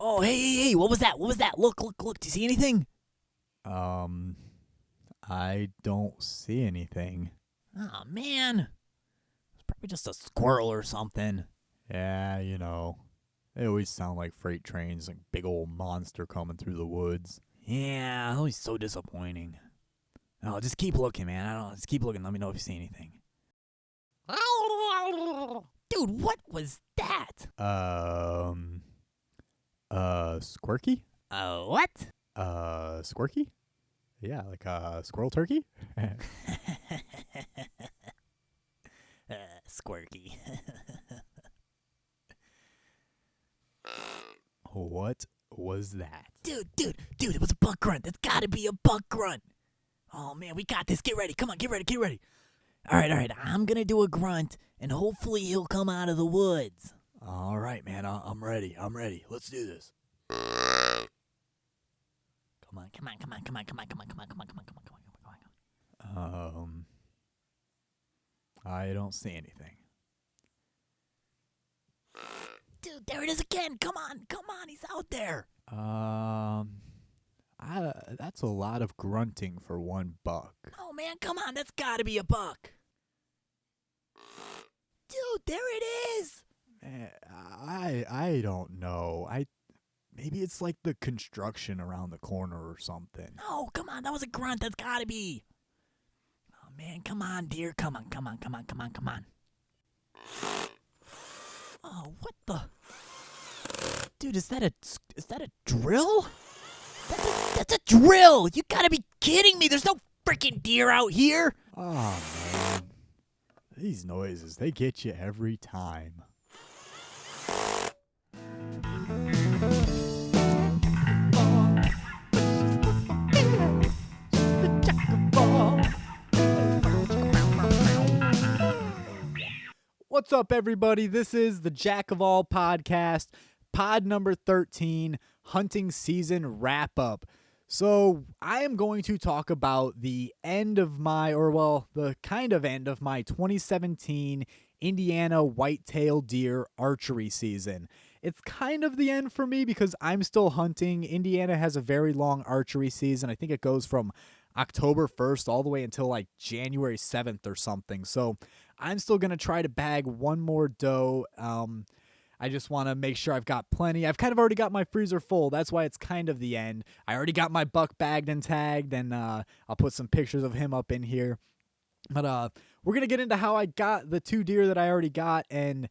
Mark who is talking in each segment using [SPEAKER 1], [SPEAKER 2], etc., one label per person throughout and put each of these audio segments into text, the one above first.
[SPEAKER 1] Oh, hey, what was that? Look, do you see anything?
[SPEAKER 2] I don't see anything.
[SPEAKER 1] Oh, man. It's probably just a squirrel or something.
[SPEAKER 2] Yeah, they always sound like freight trains, like big old monster coming through the woods.
[SPEAKER 1] Yeah, always so disappointing. Oh, just keep looking, man. Just keep looking. Let me know if you see anything. Dude, what was that?
[SPEAKER 2] Squirky?
[SPEAKER 1] What?
[SPEAKER 2] Squirky? Yeah, like a squirrel turkey?
[SPEAKER 1] Squirky.
[SPEAKER 2] What was that?
[SPEAKER 1] Dude, it was a buck grunt. That's gotta be a buck grunt. Oh, man, we got this. Get ready. Come on, get ready. All right. I'm gonna do a grunt, and hopefully he'll come out of the woods.
[SPEAKER 2] All right, man. I'm ready. Let's do this.
[SPEAKER 1] Come on.
[SPEAKER 2] I don't see anything.
[SPEAKER 1] Dude, there it is again. Come on, he's out there.
[SPEAKER 2] That's a lot of grunting for one buck.
[SPEAKER 1] Oh, man, come on. That's gotta be a buck. Dude, there it is.
[SPEAKER 2] I don't know. Maybe it's like the construction around the corner or something.
[SPEAKER 1] No, come on. That was a grunt. That's gotta be. Oh, man, come on, deer. Come on. Oh, what the? Dude, is that a drill? That's a drill. You gotta be kidding me. There's no freaking deer out here.
[SPEAKER 2] Oh, man. These noises, they get you every time. What's up, everybody? This is the Jack of All podcast, pod number 13, hunting season wrap-up. So I am going to talk about the end of the kind of end of my 2017 Indiana whitetail deer archery season. It's kind of the end for me because I'm still hunting. Indiana has a very long archery season. I think it goes from October 1st all the way until like January 7th or something. So I'm still going to try to bag one more doe. I just want to make sure I've got plenty. I've kind of already got my freezer full. That's why it's kind of the end. I already got my buck bagged and tagged, and I'll put some pictures of him up in here. But we're going to get into how I got the 2 deer that I already got and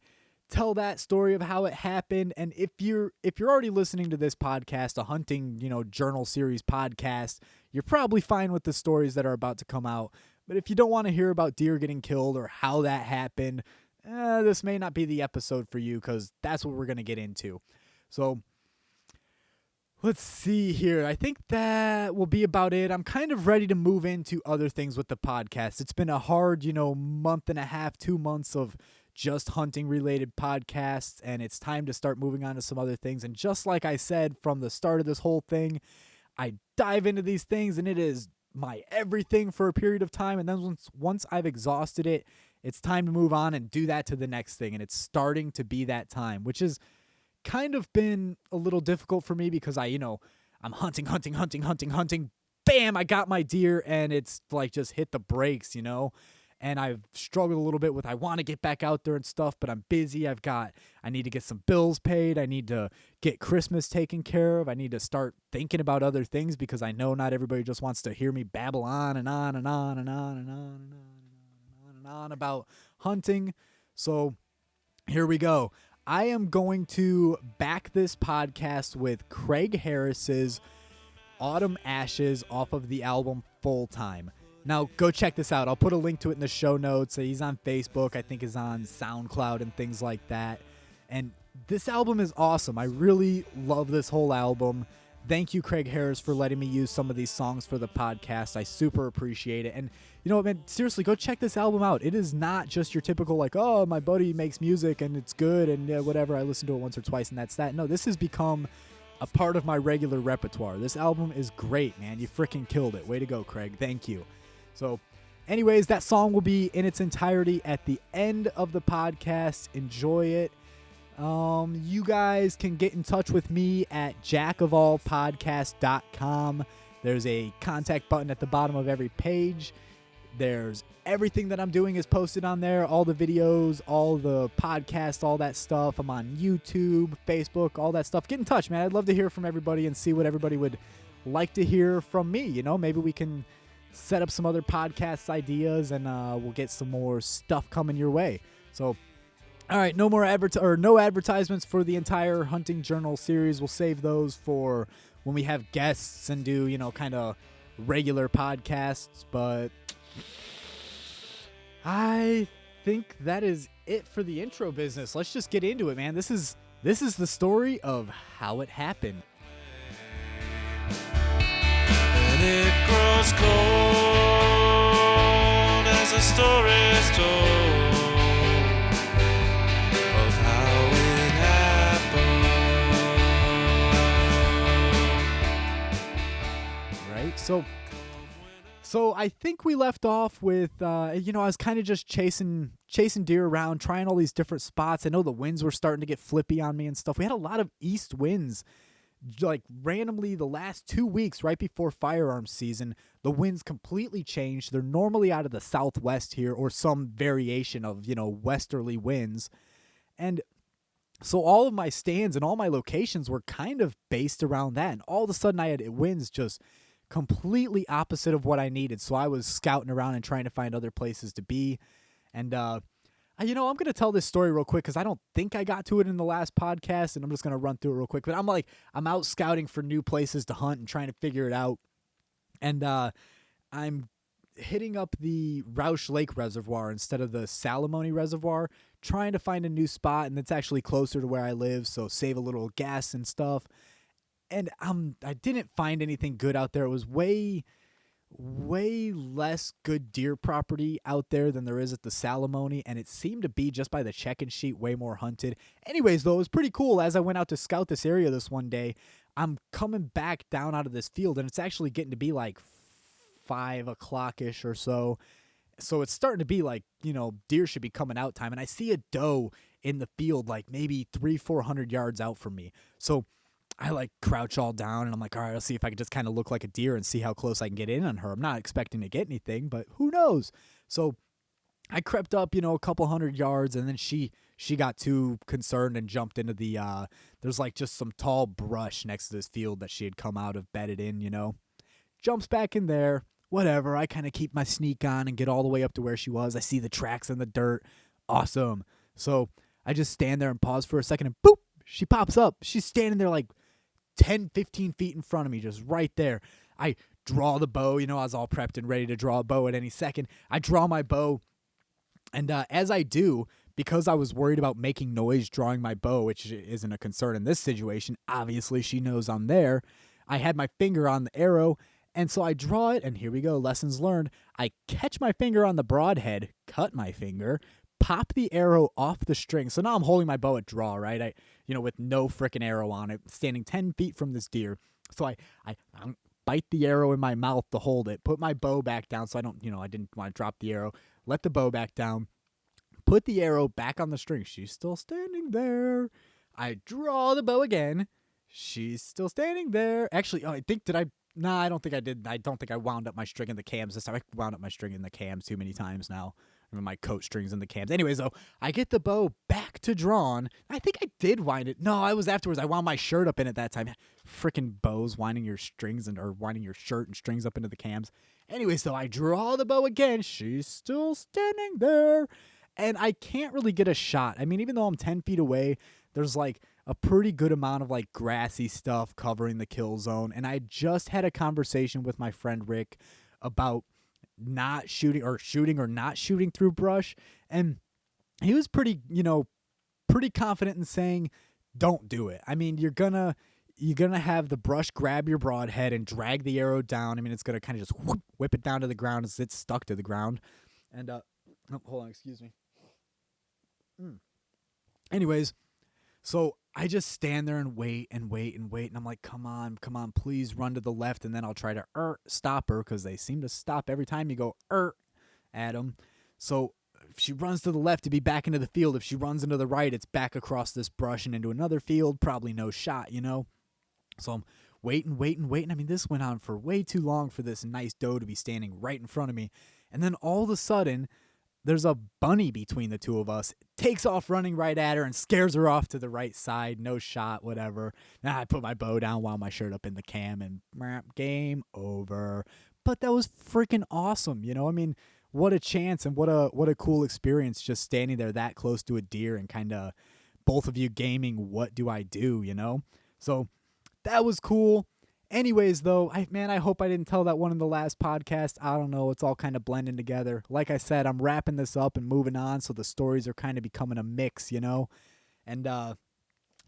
[SPEAKER 2] tell that story of how it happened. And if you're already listening to this podcast, a hunting, journal series podcast, you're probably fine with the stories that are about to come out. But if you don't want to hear about deer getting killed or how that happened, this may not be the episode for you because that's what we're going to get into. So let's see here. I think that will be about it. I'm kind of ready to move into other things with the podcast. It's been a hard, month and a half, 2 months of just hunting related podcasts, and it's time to start moving on to some other things. And just like I said from the start of this whole thing, I dive into these things and it is my everything for a period of time. And then once I've exhausted it, it's time to move on and do that to the next thing. And it's starting to be that time, which has kind of been a little difficult for me because I'm hunting. Bam, I got my deer and it's like just hit the brakes, And I've struggled a little bit with I want to get back out there and stuff, but I'm busy. I need to get some bills paid. I need to get Christmas taken care of. I need to start thinking about other things because I know not everybody just wants to hear me babble on and on and on and on and on and on and on about hunting. So here we go. I am going to back this podcast with Craig Harris's Autumn Ashes off of the album Full Time. Now, go check this out. I'll put a link to it in the show notes. He's on Facebook. I think he's on SoundCloud and things like that. And this album is awesome. I really love this whole album. Thank you, Craig Harris, for letting me use some of these songs for the podcast. I super appreciate it. And you know what, man? Seriously, go check this album out. It is not just your typical, like, oh, my buddy makes music and it's good and whatever. I listen to it once or twice and that's that. No, this has become a part of my regular repertoire. This album is great, man. You freaking killed it. Way to go, Craig. Thank you. So, anyways, that song will be in its entirety at the end of the podcast. Enjoy it. You guys can get in touch with me at jackofallpodcast.com. There's a contact button at the bottom of every page. There's everything that I'm doing is posted on there. All the videos, all the podcasts, all that stuff. I'm on YouTube, Facebook, all that stuff. Get in touch, man. I'd love to hear from everybody and see what everybody would like to hear from me. You know, maybe we can set up some other podcast ideas and we'll get some more stuff coming your way. So, all right, no more no advertisements for the entire Hunting Journal series. We'll save those for when we have guests and do, you know, kind of regular podcasts. But I think that is it for the intro business. Let's just get into it, man. This is the story of how it happened.
[SPEAKER 3] And it grows cold as a story is told of how it happened.
[SPEAKER 2] Right? So I think we left off with, I was kind of just chasing deer around, trying all these different spots. I know the winds were starting to get flippy on me and stuff. We had a lot of east winds, like randomly the last 2 weeks right before firearms season. The winds completely changed. They're normally out of the southwest here or some variation of, westerly winds. And so all of my stands and all my locations were kind of based around that. And all of a sudden I had winds just completely opposite of what I needed. So I was scouting around and trying to find other places to be. And, I'm going to tell this story real quick because I don't think I got to it in the last podcast, and I'm just going to run through it real quick. But I'm out scouting for new places to hunt and trying to figure it out. And I'm hitting up the Roush Lake Reservoir instead of the Salamone Reservoir, trying to find a new spot, and it's actually closer to where I live, so save a little gas and stuff. And I didn't find anything good out there. It was way less good deer property out there than there is at the Salamone, and it seemed to be, just by the check-in sheet, way more hunted. Anyways, though, it was pretty cool. As I went out to scout this area this one day, I'm coming back down out of this field, and it's actually getting to be like 5 o'clock-ish or so. So it's starting to be like, deer should be coming out time, and I see a doe in the field like maybe 300-400 yards out from me. So I crouch all down and I'm like, all right, let's see if I can just kind of look like a deer and see how close I can get in on her. I'm not expecting to get anything, but who knows? So I crept up, a couple hundred yards, and then she got too concerned and jumped into the, there's just some tall brush next to this field that she had come out of, bedded in, jumps back in there, whatever. I kind of keep my sneak on and get all the way up to where she was. I see the tracks in the dirt. Awesome. So I just stand there and pause for a second, and boop, she pops up. She's standing there 10, 15 feet in front of me, just right there. I draw the bow. I was all prepped and ready to draw a bow at any second. I draw my bow, and as I do, because I was worried about making noise drawing my bow, which isn't a concern in this situation, obviously she knows I'm there, I had my finger on the arrow, and so I draw it, and here we go, lessons learned. I catch my finger on the broadhead, cut my finger, pop the arrow off the string. So now I'm holding my bow at draw, right? With no frickin' arrow on it, standing 10 feet from this deer. So I bite the arrow in my mouth to hold it, put my bow back down so I didn't want to drop the arrow, let the bow back down, put the arrow back on the string. She's still standing there. I draw the bow again. She's still standing there. Actually, I don't think I did. I don't think I wound up my string in the cams this time. I wound up my string in the cams too many times now. My coat strings in the cams. Anyways, though, I get the bow back to drawn. I think I did wind it. No, I was afterwards. I wound my shirt up in it that time. Frickin' bows, winding your strings or winding your shirt and strings up into the cams. Anyways, though, I draw the bow again. She's still standing there. And I can't really get a shot. I mean, even though I'm 10 feet away, there's a pretty good amount of grassy stuff covering the kill zone. And I just had a conversation with my friend Rick about not shooting or not shooting through brush, and he was pretty confident in saying don't do it. I mean, you're gonna have the brush grab your broadhead and drag the arrow down. I mean, it's gonna kind of just whip it down to the ground as it's stuck to the ground. And hold on, excuse me. Anyways, so I just stand there and wait, and I'm like, come on, please run to the left, and then I'll try to stop her, because they seem to stop every time you go at them. So if she runs to the left, to be back into the field. If she runs into the right, it's back across this brush and into another field. Probably no shot, you know? So I'm waiting. I mean, this went on for way too long for this nice doe to be standing right in front of me. And then all of a sudden, there's a bunny between the two of us, takes off running right at her and scares her off to the right side. No shot, whatever. Now I put my bow down, wound my shirt up in the cam, and game over. But that was freaking awesome, you know? I mean, what a chance and what a cool experience just standing there that close to a deer and kind of both of you gaming what do I do, you know? So that was cool. Anyways, though, I hope I didn't tell that one in the last podcast. I don't know. It's all kind of blending together. Like I said, I'm wrapping this up and moving on, so the stories are kind of becoming a mix, you know? And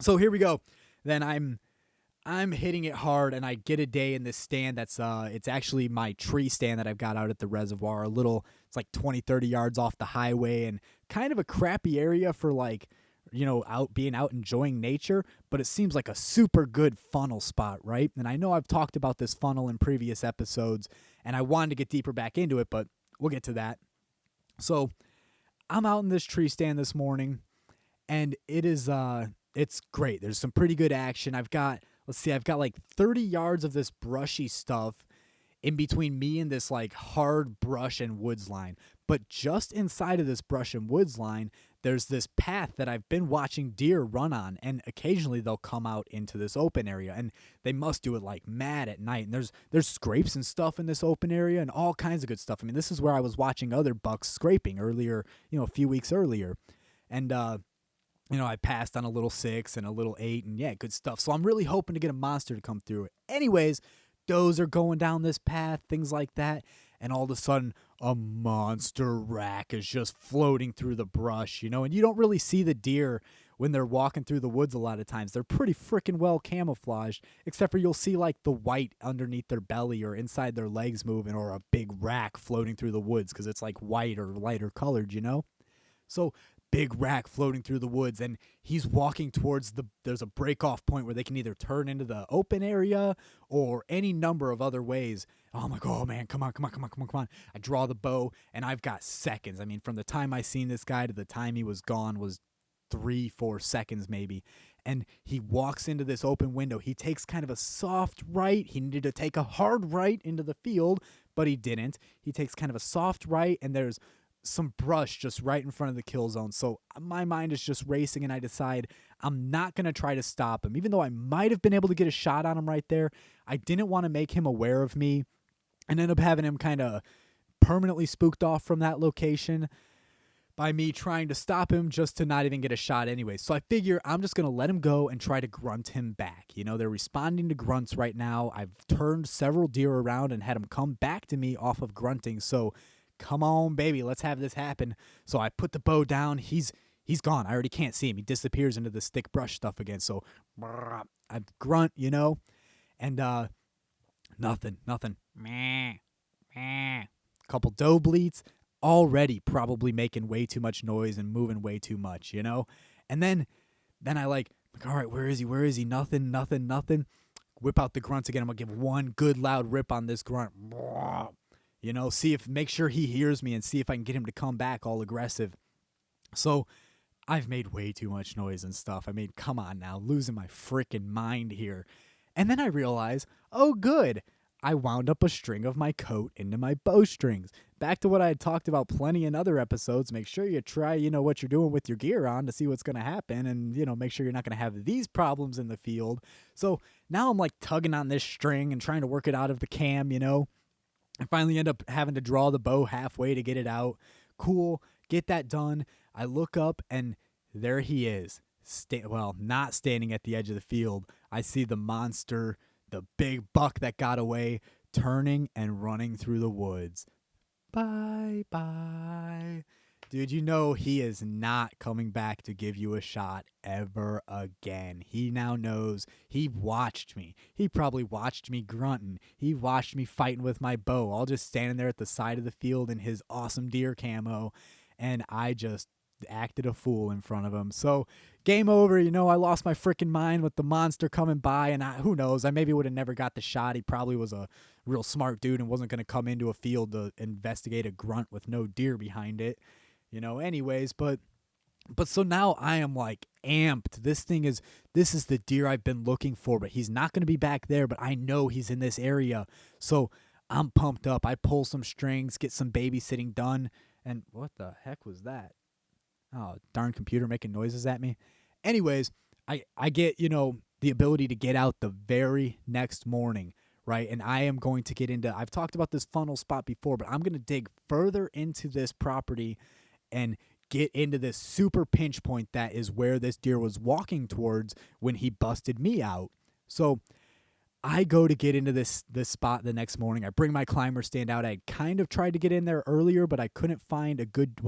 [SPEAKER 2] so here we go. Then I'm hitting it hard, and I get a day in this stand that's it's actually my tree stand that I've got out at the reservoir. It's like 20, 30 yards off the highway and kind of a crappy area for like, you know, being out enjoying nature, but it seems like a super good funnel spot, right? And I know I've talked about this funnel in previous episodes, and I wanted to get deeper back into it, but we'll get to that. So I'm out in this tree stand this morning, and it's great. There's some pretty good action. I've got like 30 yards of this brushy stuff in between me and this like hard brush and woods line. But just inside of this brush and woods line, there's this path that I've been watching deer run on, and occasionally they'll come out into this open area, and they must do it like mad at night. And there's scrapes and stuff in this open area and all kinds of good stuff. I mean, this is where I was watching other bucks scraping earlier, you know, a few weeks earlier. And you know, I passed on a little 6 and a little 8, and yeah, good stuff. So I'm really hoping to get a monster to come through it. Anyways, does are going down this path, things like that, and all of a sudden a monster rack is just floating through the brush, you know, and you don't really see the deer when they're walking through the woods a lot of times. They're pretty freaking well camouflaged, except for you'll see like the white underneath their belly or inside their legs moving, or a big rack floating through the woods because it's like white or lighter colored, you know? So big rack floating through the woods, and he's walking towards there's a break off point where they can either turn into the open area or any number of other ways. I'm like, oh man, come on. I draw the bow, and I've got seconds. I mean, from the time I seen this guy to the time he was gone was 3-4 seconds maybe. And he walks into this open window. He takes kind of a soft right. He needed to take a hard right into the field, but he didn't. He takes kind of a soft right, and there's some brush just right in front of the kill zone. So my mind is just racing, and I decide I'm not going to try to stop him. Even though I might have been able to get a shot on him right there, I didn't want to make him aware of me and end up having him kind of permanently spooked off from that location by me trying to stop him just to not even get a shot anyway. So I figure I'm just going to let him go and try to grunt him back. You know, they're responding to grunts right now. I've turned several deer around and had them come back to me off of grunting. So come on, baby, let's have this happen. So I put the bow down. He's gone. I already can't see him. He disappears into the thick brush stuff again. So I grunt, you know, and nothing. Meh. Couple doe bleats, already probably making way too much noise and moving way too much, you know. And then I like, all right, where is he? Nothing. Whip out the grunts again. I'm gonna give one good loud rip on this grunt. You know, make sure he hears me and see if I can get him to come back all aggressive. So I've made way too much noise and stuff. I mean, come on now, losing my freaking mind here. And then I realize, oh good, I wound up a string of my coat into my bowstrings. Back to what I had talked about plenty in other episodes. Make sure you try, you know, what you're doing with your gear on to see what's going to happen, and, you know, make sure you're not going to have these problems in the field. So now I'm like tugging on this string and trying to work it out of the cam, you know. I finally end up having to draw the bow halfway to get it out. Cool, get that done. I look up, and there he is. Not standing at the edge of the field. I see the monster, the big buck that got away, turning and running through the woods. Bye. Dude, you know he is not coming back to give you a shot ever again. He now knows. He watched me. He probably watched me grunting. He watched me fighting with my bow, all just standing there at the side of the field in his awesome deer camo, and I just acted a fool in front of him. So game over. You know, I lost my freaking mind with the monster coming by, and who knows, I maybe would have never got the shot. He probably was a real smart dude and wasn't going to come into a field to investigate a grunt with no deer behind it. anyways, but so now I am like amped. This is the deer I've been looking for, but he's not going to be back there, but I know he's in this area. So I'm pumped up. I pull some strings, get some babysitting done. And what the heck was that? Oh, darn computer making noises at me. Anyways, I get, the ability to get out the very next morning, right? And I am going to get into, I've talked about this funnel spot before, but I'm going to dig further into this property and get into this super pinch point that is where this deer was walking towards when he busted me out. So I go to get into this spot the next morning. I bring my climber stand out. I kind of tried to get in there earlier, but I couldn't find a good,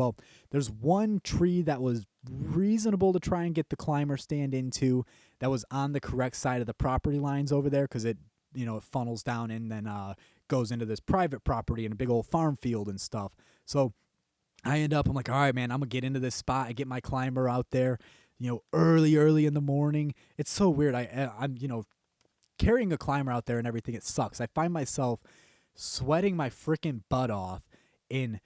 [SPEAKER 2] there's one tree that was reasonable to try and get the climber stand into that was on the correct side of the property lines over there, because it funnels down and then goes into this private property and a big old farm field and stuff. So I'm like, all right, man, I'm going to get into this spot. I get my climber out there, early in the morning. It's so weird. I'm carrying a climber out there and everything. It sucks. I find myself sweating my freaking butt off in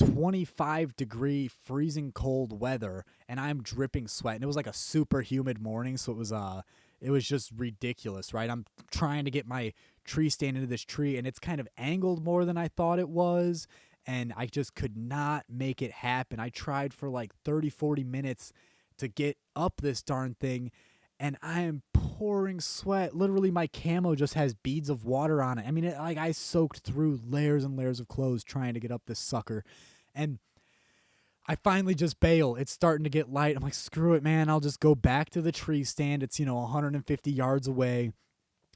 [SPEAKER 2] 25-degree freezing cold weather, and I'm dripping sweat. And it was like a super humid morning, so it was just ridiculous, right? I'm trying to get my tree stand into this tree, and it's kind of angled more than I thought it was. And I just could not make it happen. I tried for like 30, 40 minutes to get up this darn thing, and I am pouring sweat. Literally, my camo just has beads of water on it. I mean, I soaked through layers and layers of clothes trying to get up this sucker. And I finally just bail. It's starting to get light. I'm like, screw it, man. I'll just go back to the tree stand. It's, 150 yards away.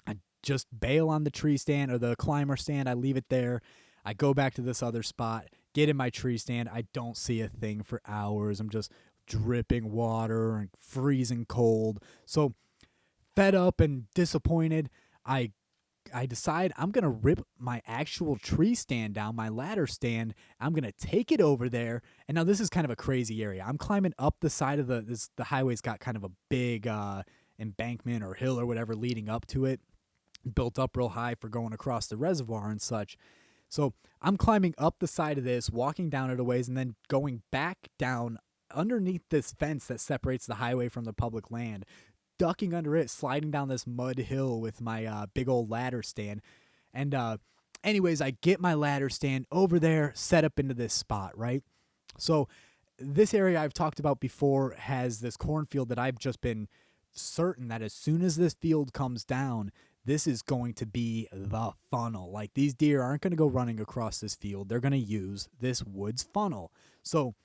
[SPEAKER 2] I just bail on the tree stand or the climber stand. I leave it there. I go back to this other spot, get in my tree stand. I don't see a thing for hours. I'm just dripping water and freezing cold. So fed up and disappointed, I decide I'm going to rip my actual tree stand down, my ladder stand. I'm going to take it over there. And now this is kind of a crazy area. I'm climbing up the side of the highway's got kind of a big embankment or hill or whatever leading up to it, built up real high for going across the reservoir and such. So I'm climbing up the side of this, walking down it a ways, and then going back down underneath this fence that separates the highway from the public land, ducking under it, sliding down this mud hill with my big old ladder stand. And anyways, I get my ladder stand over there, set up into this spot, right? So this area I've talked about before has this cornfield that I've just been certain that as soon as this field comes down, this is going to be the funnel. Like, these deer aren't going to go running across this field. They're going to use this woods funnel. So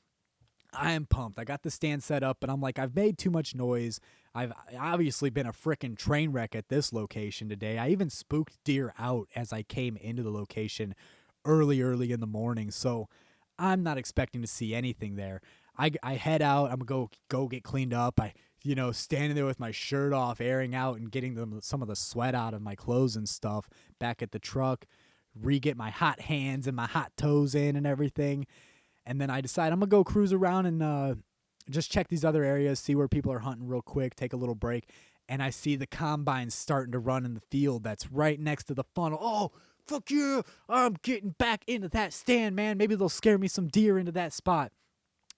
[SPEAKER 2] I am pumped. I got the stand set up, but I'm like, I've made too much noise. I've obviously been a frickin' train wreck at this location today. I even spooked deer out as I came into the location early in the morning. So I'm not expecting to see anything there. I head out. I'm going to go get cleaned up. Standing there with my shirt off, airing out and getting some of the sweat out of my clothes and stuff back at the truck, re-get my hot hands and my hot toes in and everything. And then I decide I'm going to go cruise around and just check these other areas, see where people are hunting real quick, take a little break. And I see the combines starting to run in the field that's right next to the funnel. Oh, fuck yeah, I'm getting back into that stand, man. Maybe they'll scare me some deer into that spot.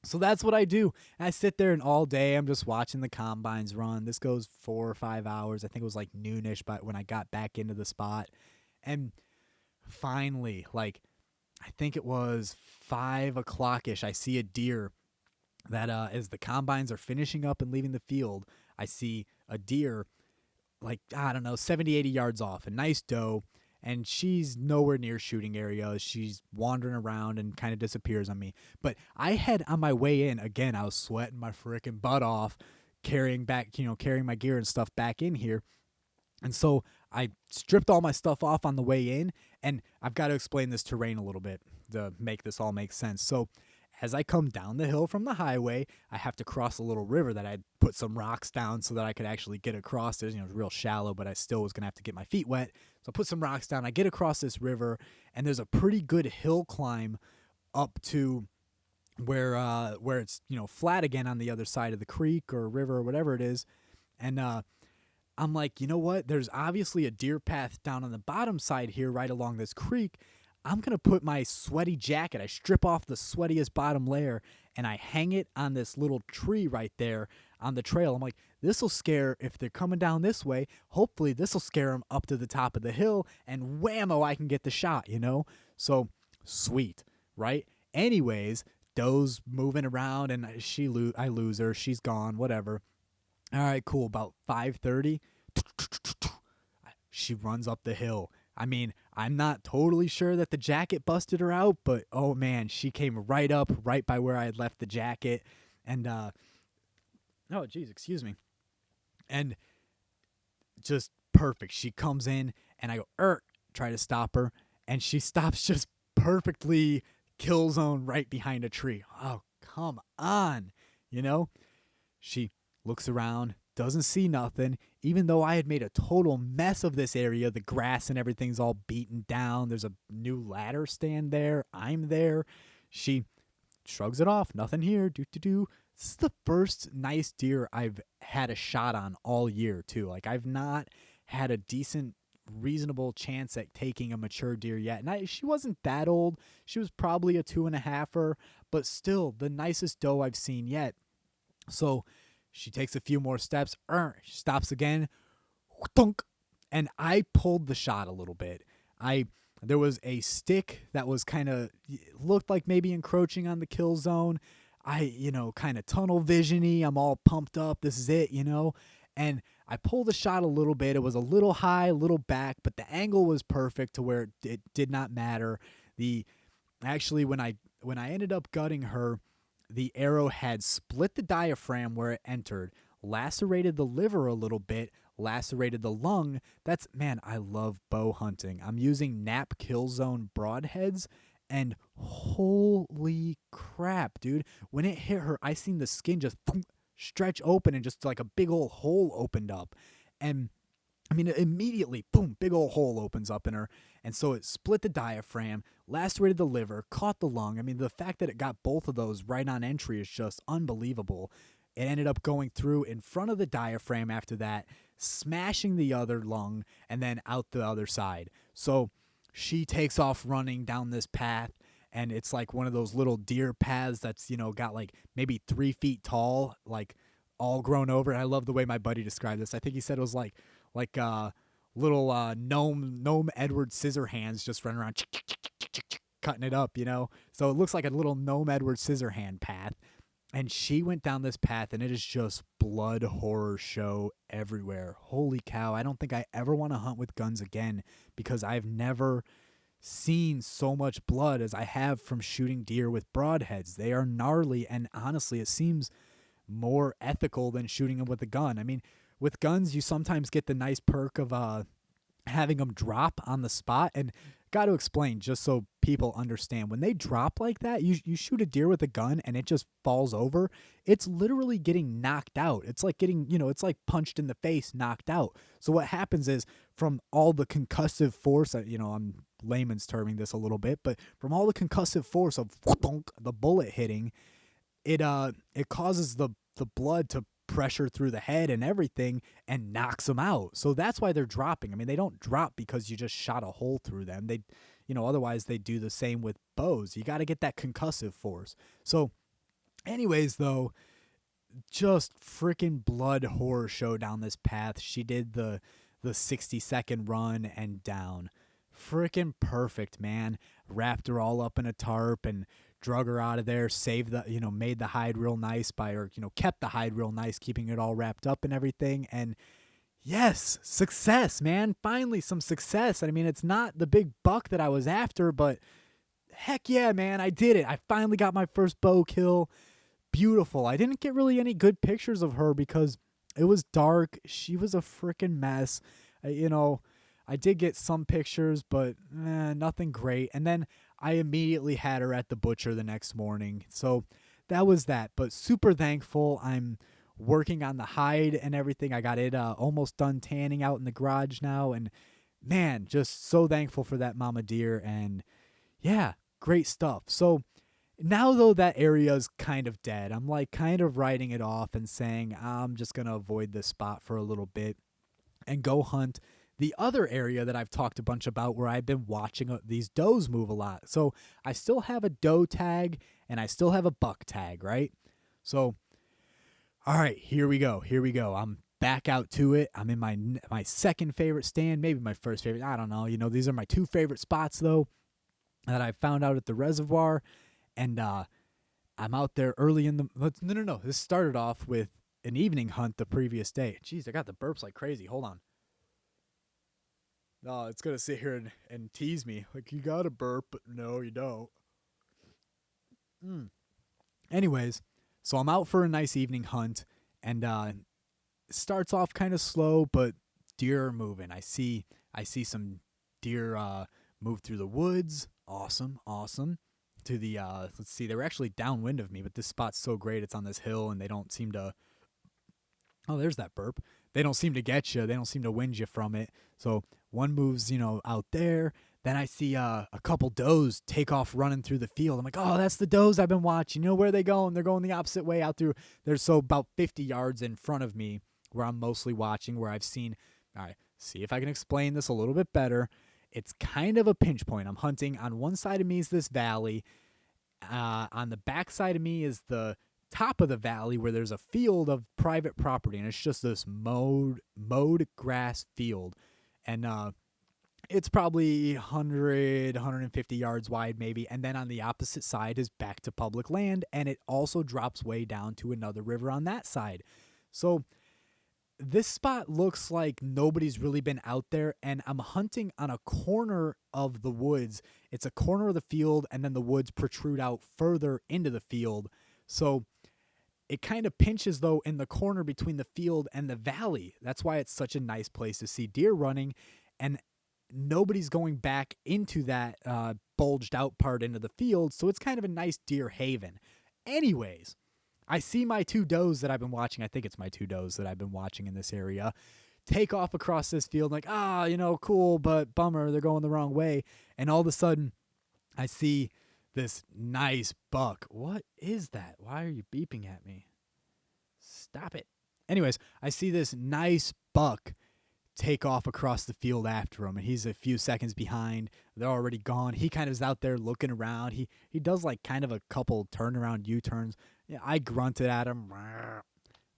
[SPEAKER 2] So that's what I do. And I sit there and all day I'm just watching the combines run. This goes 4 or 5 hours. I think it was like noonish but when I got back into the spot. And finally, I think it was 5 o'clock-ish, I see a deer that as the combines are finishing up and leaving the field, I see a deer 70, 80 yards off, a nice doe. And she's nowhere near shooting area. She's wandering around and kind of disappears on me. But I had on my way in, again, I was sweating my freaking butt off, carrying my gear and stuff back in here. And so I stripped all my stuff off on the way in, and I've got to explain this terrain a little bit to make this all make sense. So as I come down the hill from the highway, I have to cross a little river that I'd put some rocks down so that I could actually get across. It's real shallow, but I still was going to have to get my feet wet. So I put some rocks down. I get across this river, and there's a pretty good hill climb up to where it's, flat again on the other side of the creek or river or whatever it is. And I'm like, you know what? There's obviously a deer path down on the bottom side here right along this creek. I'm going to put my sweaty jacket, I strip off the sweatiest bottom layer, and I hang it on this little tree right there on the trail. I'm like, this will scare, if they're coming down this way, hopefully this will scare them up to the top of the hill, and whammo, I can get the shot, you know? So, sweet, right? Anyways, Doe's moving around, and I lose her. She's gone, whatever. All right, cool. About 5:30, she runs up the hill. I mean, I'm not totally sure that the jacket busted her out, but oh man, she came right up, right by where I had left the jacket. And, oh, geez, excuse me. And just perfect. She comes in, and I go, try to stop her. And she stops just perfectly kill zone right behind a tree. Oh, come on. You know, she looks around, doesn't see nothing, even though I had made a total mess of this area. The grass and everything's all beaten down. There's a new ladder stand there. I'm there. She shrugs it off. Nothing here. Do. This is the first nice deer I've had a shot on all year, too. Like, I've not had a decent, reasonable chance at taking a mature deer yet. And she wasn't that old. She was probably a 2.5-er, but still the nicest doe I've seen yet. So she takes a few more steps. She stops again. Thunk. And I pulled the shot a little bit. There was a stick that was kind of looked like maybe encroaching on the kill zone. Kind of tunnel vision-y. I'm all pumped up. This is it, And I pulled the shot a little bit. It was a little high, a little back, but the angle was perfect to where it did not matter. Actually, when I ended up gutting her, the arrow had split the diaphragm where it entered, lacerated the liver a little bit, lacerated the lung. I love bow hunting. I'm using Knapp Kill Zone broadheads, and holy crap, dude. When it hit her, I seen the skin just stretch open and just like a big old hole opened up. And immediately, boom, big old hole opens up in her. And so it split the diaphragm, lacerated the liver, caught the lung. The fact that it got both of those right on entry is just unbelievable. It ended up going through in front of the diaphragm after that, smashing the other lung, and then out the other side. So she takes off running down this path, and it's like one of those little deer paths that's, got like maybe 3 feet tall, like all grown over. And I love the way my buddy described this. I think he said it was like little gnome Edward Scissorhands just running around cutting it up, So it looks like a little gnome Edward Scissorhand path. And she went down this path, and it is just blood horror show everywhere. Holy cow. I don't think I ever want to hunt with guns again, because I've never seen so much blood as I have from shooting deer with broadheads. They are gnarly, and honestly, it seems more ethical than shooting them with a gun. With guns, you sometimes get the nice perk of having them drop on the spot. And got to explain, just so people understand, when they drop like that, you shoot a deer with a gun and it just falls over. It's literally getting knocked out. It's like getting, it's like punched in the face, knocked out. So what happens is, from all the concussive force, I'm layman's terming this a little bit, but from all the concussive force of the bullet hitting, it causes the blood to pressure through the head and everything and knocks them out. So that's why they're dropping. They don't drop because you just shot a hole through them. They, otherwise they do the same with bows. You got to get that concussive force. So anyways, though, just freaking blood horror show down this path. She did the 60-second run and down. Freaking perfect, man. Wrapped her all up in a tarp and drug her out of there, saved the, made the hide real nice kept the hide real nice, keeping it all wrapped up and everything. And yes, success, man. Finally some success. It's not the big buck that I was after, but heck yeah, man, I did it. I finally got my first bow kill. Beautiful. I didn't get really any good pictures of her because it was dark. She was a freaking mess. I did get some pictures, but nothing great. And then I immediately had her at the butcher the next morning. So that was that. But super thankful. I'm working on the hide and everything. I got it almost done tanning out in the garage now. And man, just so thankful for that mama deer. And yeah, great stuff. So now, though, that area is kind of dead. I'm like kind of writing it off and saying I'm just going to avoid this spot for a little bit and go hunt the other area that I've talked a bunch about where I've been watching these does move a lot. So I still have a doe tag and I still have a buck tag, right? So, all right, here we go. I'm back out to it. I'm in my second favorite stand, maybe my first favorite. I don't know. These are my two favorite spots, though, that I found out at the reservoir. And I'm out there early in the... No. This started off with an evening hunt the previous day. Jeez, I got the burps like crazy. Hold on. No, it's going to sit here and tease me. Like, you got a burp, but no, you don't. Anyways, so I'm out for a nice evening hunt, and it starts off kind of slow, but deer are moving. I see some deer move through the woods. Awesome. To the, let's see, they were actually downwind of me, but this spot's so great. It's on this hill, and they don't seem to... Oh, there's that burp. They don't seem to get you. They don't seem to wind you from it. So one moves, out there. Then I see a couple does take off running through the field. I'm like, oh, that's the does I've been watching. Where are they going? They're going the opposite way out through. They're so about 50 yards in front of me where I'm mostly watching, where I've seen. All right, see if I can explain this a little bit better. It's kind of a pinch point. I'm hunting. On one side of me is this valley. On the back side of me is the top of the valley where there's a field of private property, and it's just this mowed grass field. And it's probably 150 yards wide maybe. And then on the opposite side is back to public land, and it also drops way down to another river on that side. So this spot looks like nobody's really been out there, and I'm hunting on a corner of the woods. It's a corner of the field, and then the woods protrude out further into the field. So it kind of pinches, though, in the corner between the field and the valley. That's why it's such a nice place to see deer running, and nobody's going back into that bulged out part into the field, so it's kind of a nice deer haven. Anyways, I see my two does that I've been watching. I think it's my two does that I've been watching in this area take off across this field. Like, cool, but bummer, they're going the wrong way. And all of a sudden, I see this nice buck. What is that? Why are you beeping at me? Stop it. Anyways, I see this nice buck take off across the field after him, and he's a few seconds behind. They're already gone. He kind of is out there looking around. He does like kind of a couple turnaround U-turns. Yeah, I grunted at him.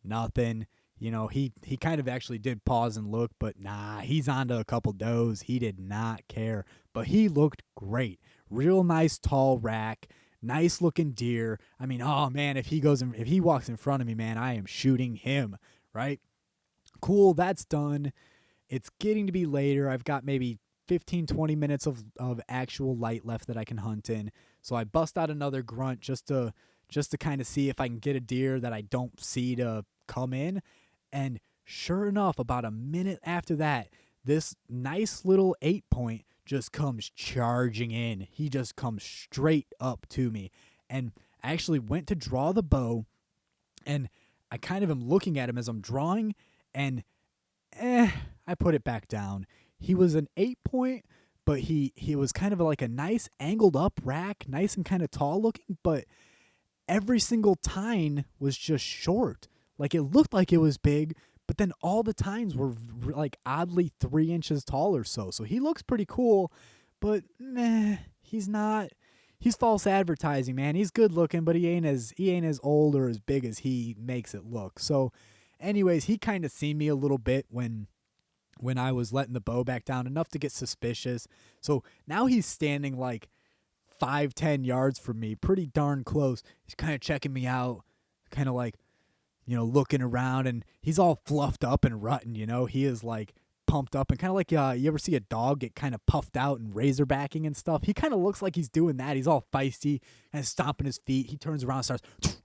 [SPEAKER 2] Nothing. He kind of actually did pause and look, but nah, he's onto a couple does. He did not care, but he looked great. Real nice tall rack, nice looking deer. I mean, oh man, if he walks in front of me, man, I am shooting him, right? Cool, that's done. It's getting to be later. I've got maybe 15, 20 minutes of actual light left that I can hunt in. So I bust out another grunt just to kind of see if I can get a deer that I don't see to come in. And sure enough, about a minute after that, this nice little 8-point just comes charging in. He just comes straight up to me. And I actually went to draw the bow, and I kind of am looking at him as I'm drawing, and I put it back down. He was an 8-point, but he was kind of like a nice angled up rack, nice and kind of tall looking, but every single tine was just short. Like, it looked like it was big, but then all the tines were like oddly 3 inches tall or so. So he looks pretty cool, but he's not. He's false advertising, man. He's good looking, but he ain't as old or as big as he makes it look. So anyways, he kind of seen me a little bit when I was letting the bow back down, enough to get suspicious. So now he's standing like 5-10 yards from me, pretty darn close. He's kind of checking me out, kind of like, looking around, and he's all fluffed up and rutting, He is like pumped up and kind of like you ever see a dog get kind of puffed out and razorbacking and stuff? He kind of looks like he's doing that. He's all feisty and stomping his feet. He turns around and starts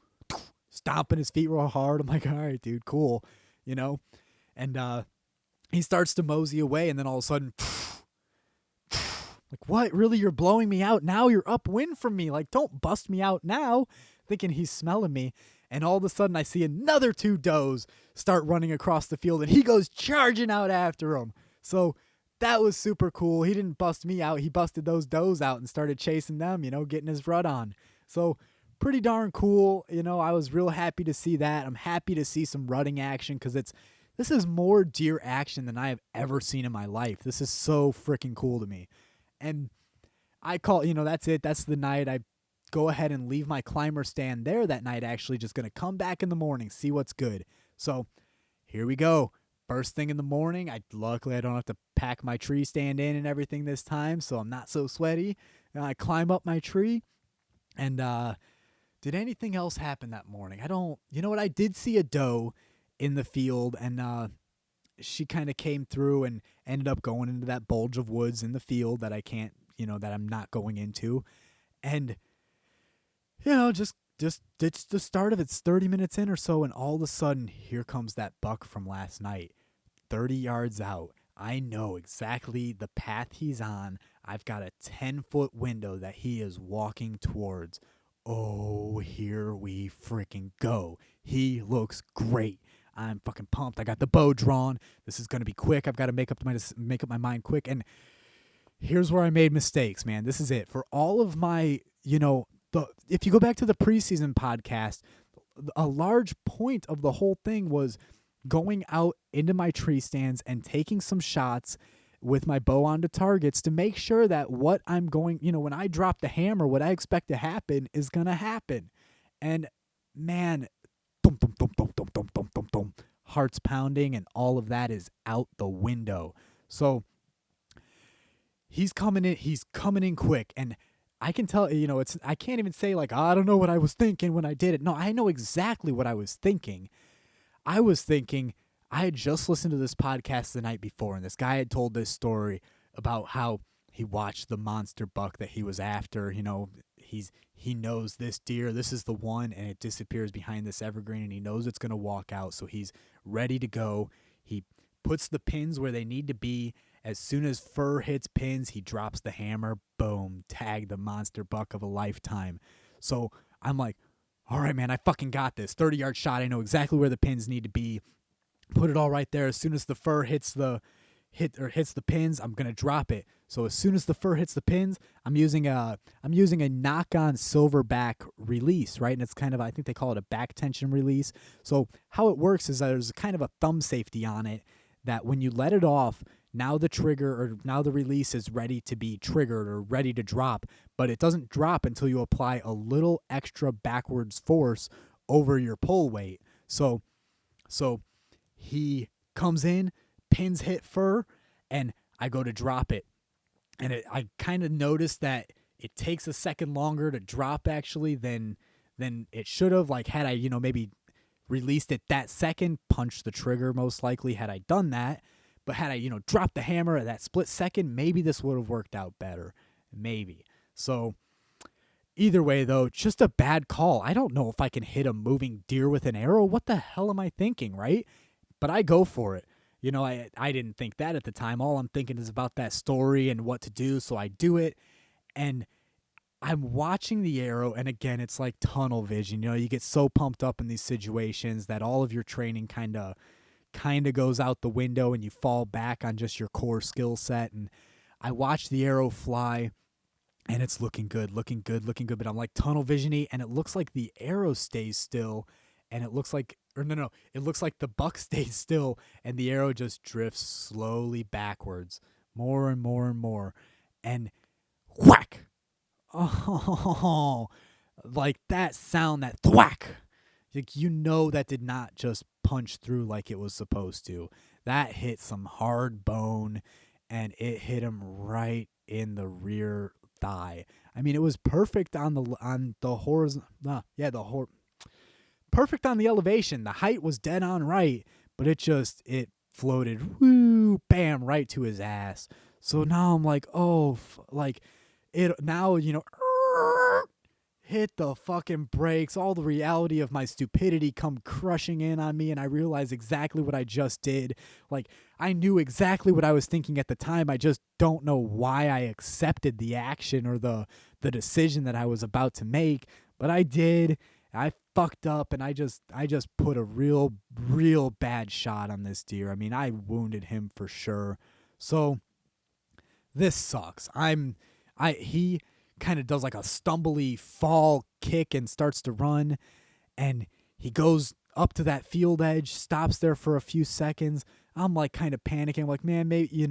[SPEAKER 2] stomping his feet real hard. I'm like, all right, dude, cool, And he starts to mosey away, and then all of a sudden, like, what? Really? You're blowing me out now? You're upwind from me. Like, don't bust me out now. Thinking he's smelling me. And all of a sudden, I see another 2 does start running across the field, and he goes charging out after him. So that was super cool. He didn't bust me out. He busted those does out and started chasing them, getting his rut on. So pretty darn cool. I was real happy to see that. I'm happy to see some rutting action because it's this is more deer action than I have ever seen in my life. This is so freaking cool to me. And I call, that's it. That's the night I go ahead and leave my climber stand there that night, actually just going to come back in the morning, see what's good. So here we go. First thing in the morning, luckily I don't have to pack my tree stand in and everything this time, so I'm not so sweaty. And I climb up my tree, and did anything else happen that morning? You know what? I did see a doe in the field, and she kind of came through and ended up going into that bulge of woods in the field that I can't, that I'm not going into. And, just it's the start of it's 30 minutes in or so, and all of a sudden, here comes that buck from last night, 30 yards out. I know exactly the path he's on. I've got a 10-foot window that he is walking towards. Oh, here we freaking go. He looks great. I'm fucking pumped. I got the bow drawn. This is going to be quick. I've got to make up my mind quick. And here's where I made mistakes, man. This is it. For all of my, if you go back to the preseason podcast, a large point of the whole thing was going out into my tree stands and taking some shots with my bow onto targets to make sure that what I'm going, when I drop the hammer, what I expect to happen is going to happen. And man, thump, thump, thump, thump, thump, thump, thump, thump, thump, hearts pounding, and all of that is out the window. So he's coming in quick, and I can tell, I can't even say like, I don't know what I was thinking when I did it. No, I know exactly what I was thinking. I had just listened to this podcast the night before, and this guy had told this story about how he watched the monster buck that he was after. He knows this deer, this is the one, and it disappears behind this evergreen, and he knows it's going to walk out, so he's ready to go. He puts the pins where they need to be. As soon as fur hits pins, he drops the hammer. Boom, tag the monster buck of a lifetime. So I'm like, all right, man, I fucking got this. 30-yard shot. I know exactly where the pins need to be. Put it all right there. As soon as the fur hits the pins, I'm gonna drop it. So as soon as the fur hits the pins, I'm using a knock-on silverback release, right? And it's kind of, I think they call it a back tension release. So how it works is that there's kind of a thumb safety on it that when you let it off, now the release is ready to be triggered or ready to drop, but it doesn't drop until you apply a little extra backwards force over your pull weight. So he comes in, pins hit fur, and I go to drop it. And I kind of noticed that it takes a second longer to drop actually than it should have. Like had I, maybe released it that second, punched the trigger most likely had I done that. But had I, dropped the hammer at that split second, maybe this would have worked out better. Maybe. So either way, though, just a bad call. I don't know if I can hit a moving deer with an arrow. What the hell am I thinking, right? But I go for it. I didn't think that at the time. All I'm thinking is about that story and what to do, so I do it. And I'm watching the arrow, and again, it's like tunnel vision. You get so pumped up in these situations that all of your training kind of goes out the window, and you fall back on just your core skill set. And I watch the arrow fly, and it's looking good. But I'm like tunnel vision-y, and it looks like the arrow stays still, and it looks like, it looks like the buck stays still, and the arrow just drifts slowly backwards, more and more and more, and whack! Oh, like that sound, that thwack! Like, that did not just punch through like it was supposed to. That hit some hard bone, and it hit him right in the rear thigh. I mean, it was perfect on the horizontal. Perfect on the elevation. The height was dead on right, but it floated, woo, bam, right to his ass. So now I'm like, hit the fucking brakes. All the reality of my stupidity come crushing in on me, and I realize exactly what I just did. Like, I knew exactly what I was thinking at the time. I just don't know why I accepted the action or the decision that I was about to make, but I did. I fucked up, and I just put a real bad shot on this deer. I mean, I wounded him for sure. So this sucks. He kind of does like a stumbly fall kick and starts to run, and he goes up to that field edge, stops there for a few seconds. I'm like kind of panicking. I'm like, man, maybe,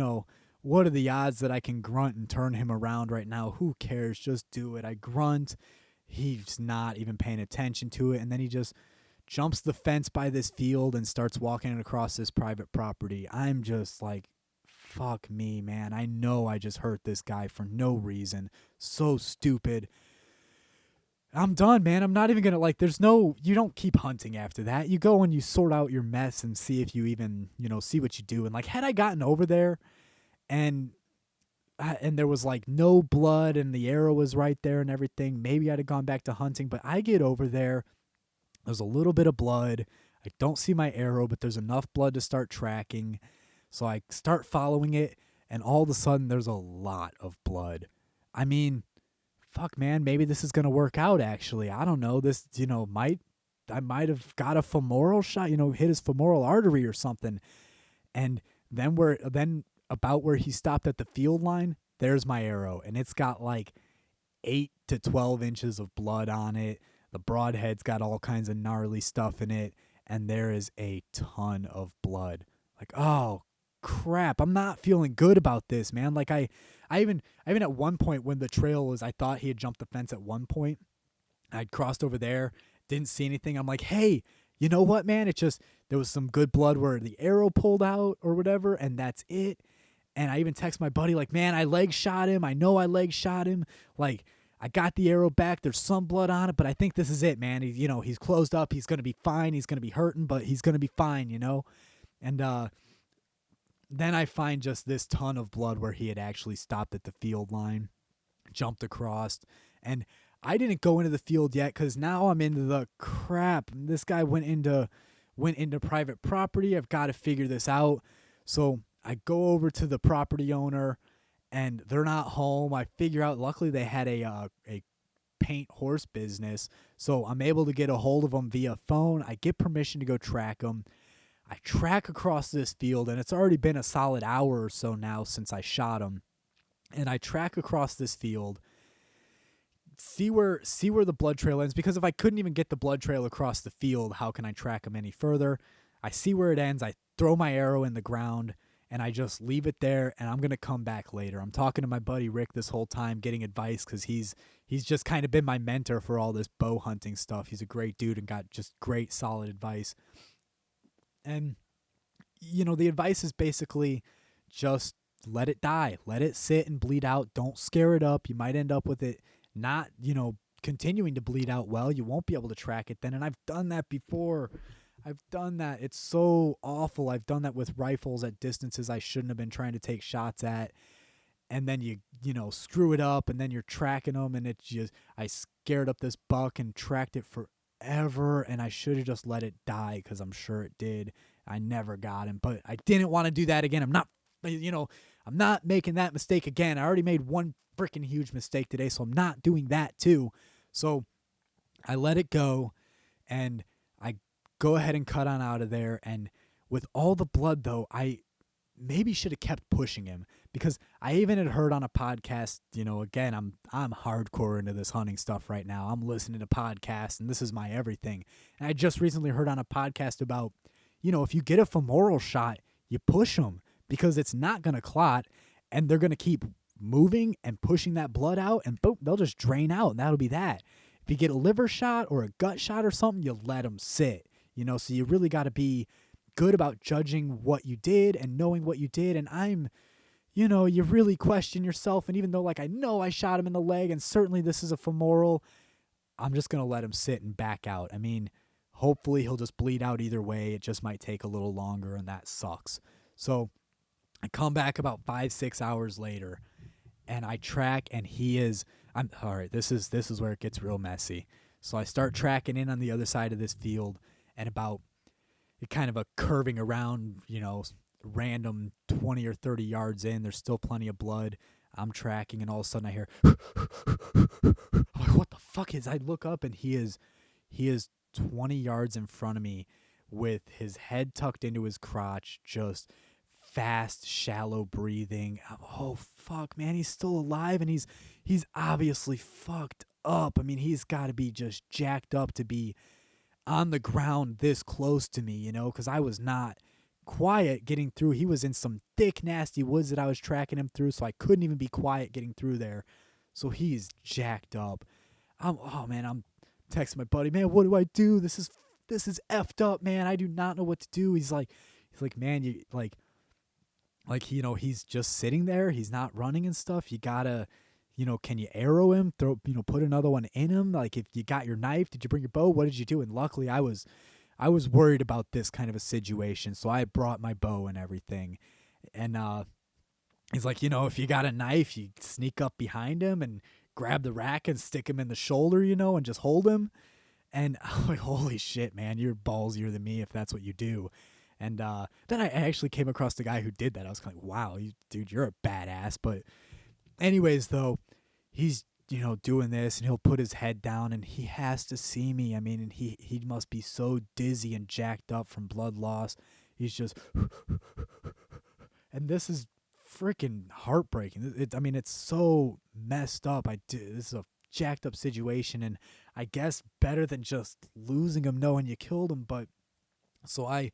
[SPEAKER 2] what are the odds that I can grunt and turn him around right now? Who cares? Just do it. I grunt. He's not even paying attention to it. And then he just jumps the fence by this field and starts walking across this private property. I'm just like, fuck me, man. I know I just hurt this guy for no reason. So stupid. I'm done, man. I'm not even going to, you don't keep hunting after that. You go and you sort out your mess and see if you even, see what you do. And like, had I gotten over there and there was like no blood and the arrow was right there and everything, maybe I'd have gone back to hunting. But I get over there, there's a little bit of blood. I don't see my arrow, but there's enough blood to start tracking. So I start following it, and all of a sudden there's a lot of blood. I mean, fuck, man, maybe this is going to work out, actually. I don't know. This, I might have got a femoral shot, hit his femoral artery or something. And then about where he stopped at the field line, there's my arrow. And it's got like 8 to 12 inches of blood on it. The broadhead's got all kinds of gnarly stuff in it. And there is a ton of blood. Like, oh, crap. I'm not feeling good about this, man. Like I even at one point when the trail was, I thought he had jumped the fence at one point. I'd crossed over there, didn't see anything. I'm like, hey, you know what, man? It just, there was some good blood where the arrow pulled out or whatever, and that's it. And I even text my buddy, like, man, I leg shot him. I know I leg shot him. Like, I got the arrow back. There's some blood on it, but I think this is it, man. He's closed up. He's going to be fine. He's going to be hurting, but he's going to be fine, And then I find just this ton of blood where he had actually stopped at the field line, jumped across, and I didn't go into the field yet because now I'm into the crap. This guy went into private property. I've got to figure this out. So I go over to the property owner, and they're not home. I figure out, luckily they had a paint horse business, so I'm able to get a hold of them via phone. I get permission to go track them. I track across this field, and it's already been a solid hour or so now since I shot him. And I track across this field, see where the blood trail ends, because if I couldn't even get the blood trail across the field, how can I track him any further? I see where it ends. I throw my arrow in the ground, and I just leave it there, and I'm going to come back later. I'm talking to my buddy Rick this whole time, getting advice, because he's just kind of been my mentor for all this bow hunting stuff. He's a great dude and got just great, solid advice. And, the advice is basically just let it die. Let it sit and bleed out. Don't scare it up. You might end up with it not, continuing to bleed out well. You won't be able to track it then. And I've done that before. I've done that. It's so awful. I've done that with rifles at distances I shouldn't have been trying to take shots at. And then you screw it up, and then you're tracking them, and I scared up this buck and tracked it forever, and I should have just let it die because I'm sure it did. I never got him, but I didn't want to do that again. I'm not making that mistake again. I already made one freaking huge mistake today, so I'm not doing that too. So I let it go, and I go ahead and cut on out of there. And with all the blood, though, I maybe should have kept pushing him, because I even had heard on a podcast, again, I'm hardcore into this hunting stuff right now. I'm listening to podcasts, and this is my everything. And I just recently heard on a podcast about, if you get a femoral shot, you push them, because it's not going to clot, and they're going to keep moving and pushing that blood out, and boom, they'll just drain out, and that'll be that. If you get a liver shot or a gut shot or something, you let them sit, so you really got to be good about judging what you did and knowing what you did. And you really question yourself. And even though, I know I shot him in the leg, and certainly this is a femoral, I'm just going to let him sit and back out. I mean, hopefully he'll just bleed out either way. It just might take a little longer, and that sucks. So I come back about 5-6 hours later, and I track, and I'm all right. This is where it gets real messy. So I start tracking in on the other side of this field, and about kind of a curving around, random 20 or 30 yards in, there's still plenty of blood. I'm tracking, and all of a sudden I hear, I'm like, what the fuck is? I look up, and he is 20 yards in front of me with his head tucked into his crotch, just fast, shallow breathing. Oh fuck, man, he's still alive, and he's obviously fucked up. I mean, he's got to be just jacked up to be on the ground this close to me, you know, because I was not quiet getting through. He was in some thick, nasty woods that I was tracking him through, so I couldn't even be quiet getting through there. So he's jacked up. I'm texting my buddy, man, what do I do? This is effed up, man. I do not know what to do. He's like, man, you you know, he's just sitting there. He's not running and stuff. You gotta, you know, can you arrow him? Throw, you know, put another one in him. Like, if you got your knife, did you bring your bow? What did you do? And luckily, I was worried about this kind of a situation, so I brought my bow and everything. And he's like, you know, if you got a knife, you sneak up behind him and grab the rack and stick him in the shoulder, you know, and just hold him. And I'm like, holy shit, man, you're ballsier than me if that's what you do. And then I actually came across the guy who did that. I was kind of like, wow, dude, you're a badass. But anyways, though, he's, you know, doing this, and he'll put his head down, and he has to see me. I mean, and he must be so dizzy and jacked up from blood loss. He's just, and this is freaking heartbreaking. I mean, it's so messed up. This is a jacked up situation, and I guess better than just losing him knowing you killed him. But so I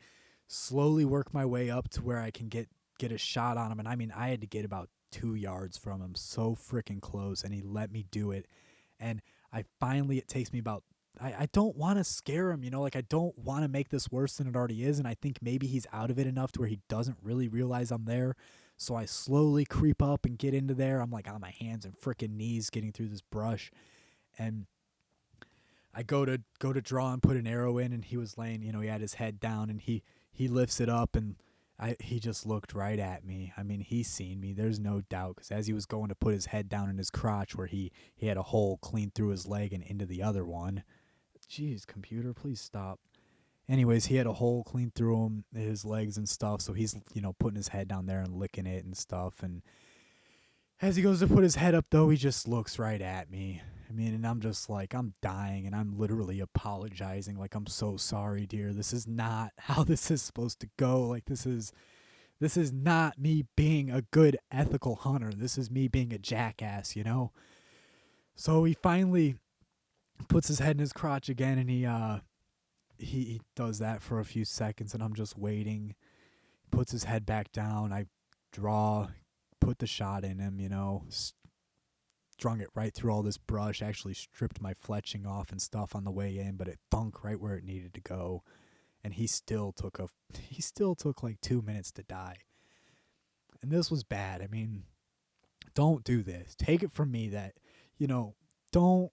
[SPEAKER 2] slowly work my way up to where I can get a shot on him, and I mean, I had to get about 2 yards from him, so freaking close, and he let me do it. And it takes me about, I don't want to scare him, you know, like, I don't want to make this worse than it already is, and I think maybe he's out of it enough to where he doesn't really realize I'm there. So I slowly creep up and get into there. I'm like on my hands and freaking knees getting through this brush, and I go to draw and put an arrow in, and he was laying, you know, he had his head down, and he lifts it up, and he just looked right at me. I mean, he's seen me, there's no doubt, because as he was going to put his head down in his crotch where he had a hole clean through his leg and into the other one. Jeez, computer, please stop. Anyways, he had a hole clean through his legs and stuff, so he's, you know, putting his head down there and licking it and stuff. And as he goes to put his head up, though, he just looks right at me. I mean, and I'm just like, I'm dying, and I'm literally apologizing, like, I'm so sorry, dear. This is not how this is supposed to go. Like, this is not me being a good ethical hunter. This is me being a jackass, you know? So he finally puts his head in his crotch again, and he does that for a few seconds, and I'm just waiting. Puts his head back down. I draw, put the shot in him, you know, strung it right through all this brush, actually stripped my fletching off and stuff on the way in, but it thunk right where it needed to go. And he still took like 2 minutes to die. And this was bad. I mean, don't do this. Take it from me that, you know, don't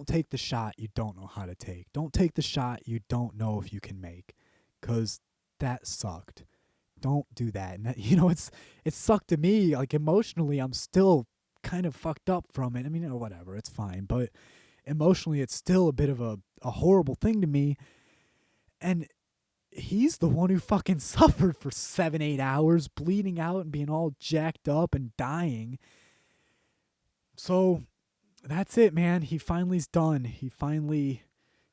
[SPEAKER 2] take the shot you don't know how to take. Don't take the shot you don't know if you can make, because that sucked. Don't do that. And that, you know, it sucked to me. Like, emotionally, I'm still kind of fucked up from it. I mean, you know, whatever, it's fine, but emotionally, it's still a bit of a horrible thing to me. And he's the one who fucking suffered for 7-8 hours, bleeding out and being all jacked up and dying. So that's it, man. He finally's done. He finally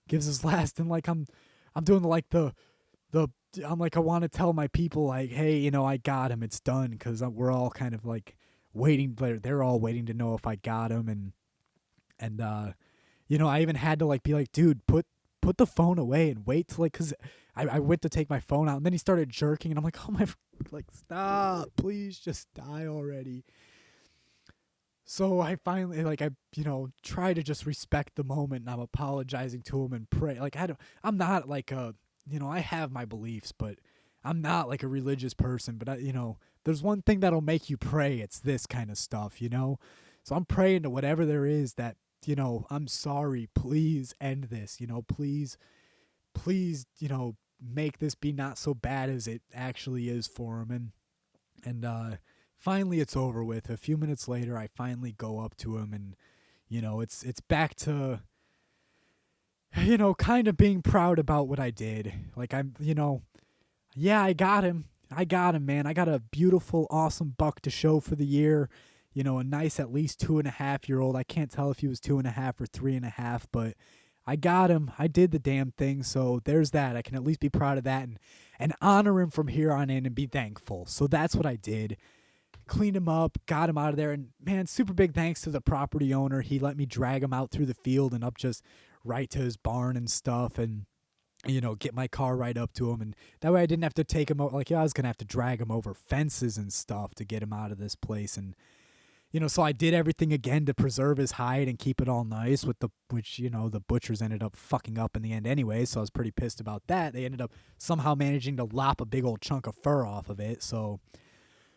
[SPEAKER 2] gives his last, and like I'm doing like I'm like, I want to tell my people, like, hey, you know, I got him. It's done, because we're all kind of like waiting. They're all waiting to know if I got him, and you know, I even had to like be like, dude, put the phone away and wait till, like, because I went to take my phone out, and then he started jerking, and I'm like, oh my, like, stop, please, just die already. So I finally, like, you know, try to just respect the moment, and I'm apologizing to him and pray. Like, I'm not like you know, I have my beliefs, but I'm not like a religious person. But you know, there's one thing that'll make you pray. It's this kind of stuff, you know? So I'm praying to whatever there is that, you know, I'm sorry, please end this, you know, please, you know, make this be not so bad as it actually is for him. And finally it's over with. A few minutes later, I finally go up to him, and, you know, it's back to, you know, kind of being proud about what I did. Like, I'm, you know, yeah, I got him, man. I got a beautiful, awesome buck to show for the year. You know, a nice, at least 2.5-year-old. I can't tell if he was 2.5 or 3.5, but I got him. I did the damn thing. So there's that. I can at least be proud of that and honor him from here on in and be thankful. So that's what I did. Cleaned him up, got him out of there. And man, super big thanks to the property owner. He let me drag him out through the field and up just right to his barn and stuff. And get my car right up to him, and that way I didn't have to take him like I was gonna have to drag him over fences and stuff to get him out of this place. And so I did everything again to preserve his hide and keep it all nice, which the butchers ended up fucking up in the end anyway, so I was pretty pissed about that. They ended up somehow managing to lop a big old chunk of fur off of it. So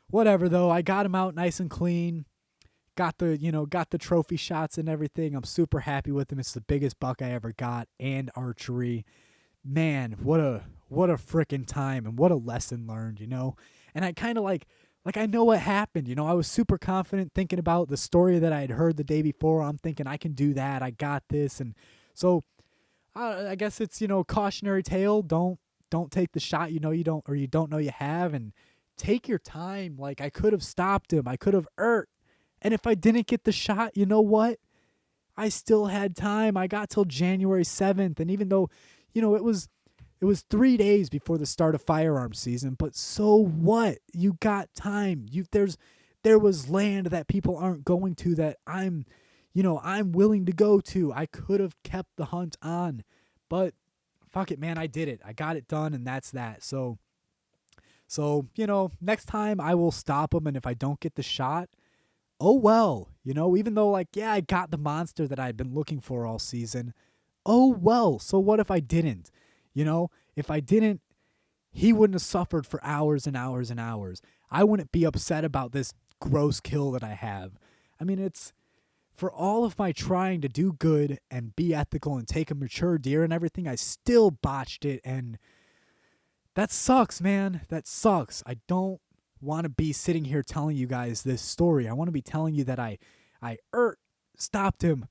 [SPEAKER 2] whatever, though, I got him out nice and clean. Got the trophy shots and everything. I'm super happy with him. It's the biggest buck I ever got, and archery. Man, what a frickin' time, and what a lesson learned, And I kind of like I know what happened, I was super confident thinking about the story that I had heard the day before. I'm thinking I can do that. I got this. And so I guess it's, cautionary tale. Don't take the shot you don't know you have, and take your time. Like, I could have stopped him. I could have and if I didn't get the shot, you know what? I still had time. I got till January 7th, and even though, it was 3 days before the start of firearms season, but so what? You got time. There was land that people aren't going to that I'm willing to go to. I could have kept the hunt on, but fuck it, man. I did it. I got it done, and that's that. So, next time I will stop them, and if I don't get the shot, oh well, even though I got the monster that I'd been looking for all season. Oh well, so what if I didn't? If I didn't, he wouldn't have suffered for hours and hours and hours. I wouldn't be upset about this gross kill that I have. I mean, it's for all of my trying to do good and be ethical and take a mature deer and everything, I still botched it, and that sucks, man. That sucks. I don't want to be sitting here telling you guys this story. I want to be telling you that I stopped him.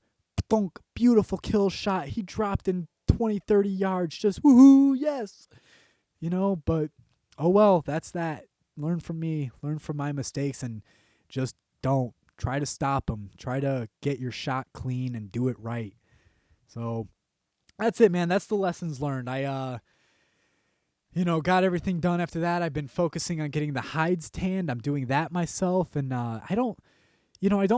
[SPEAKER 2] Thunk, beautiful kill shot. He dropped in 20, 30 yards. Just woohoo, yes. But oh well, that's that. Learn from me. Learn from my mistakes, and just don't try to stop him. Try to get your shot clean and do it right. So that's it, man. That's the lessons learned. I got everything done after that. I've been focusing on getting the hides tanned. I'm doing that myself, and I don't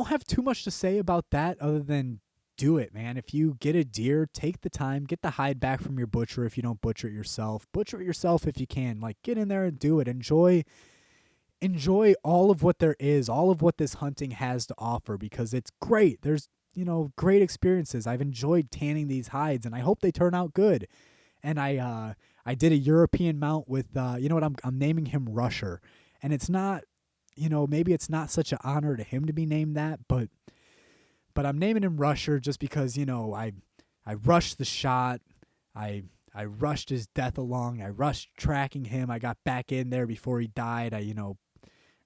[SPEAKER 2] have too much to say about that other than do it, man. If you get a deer, take the time, get the hide back from your butcher if you don't butcher it yourself. Butcher it yourself if you can. Like, get in there and do it. Enjoy all of what there is, all of what this hunting has to offer, because it's great. There's, great experiences. I've enjoyed tanning these hides, and I hope they turn out good. And I did a European mount with, I'm naming him Rusher. And it's not, maybe it's not such an honor to him to be named that, but I'm naming him Rusher just because, I rushed the shot. I rushed his death along. I rushed tracking him. I got back in there before he died. I,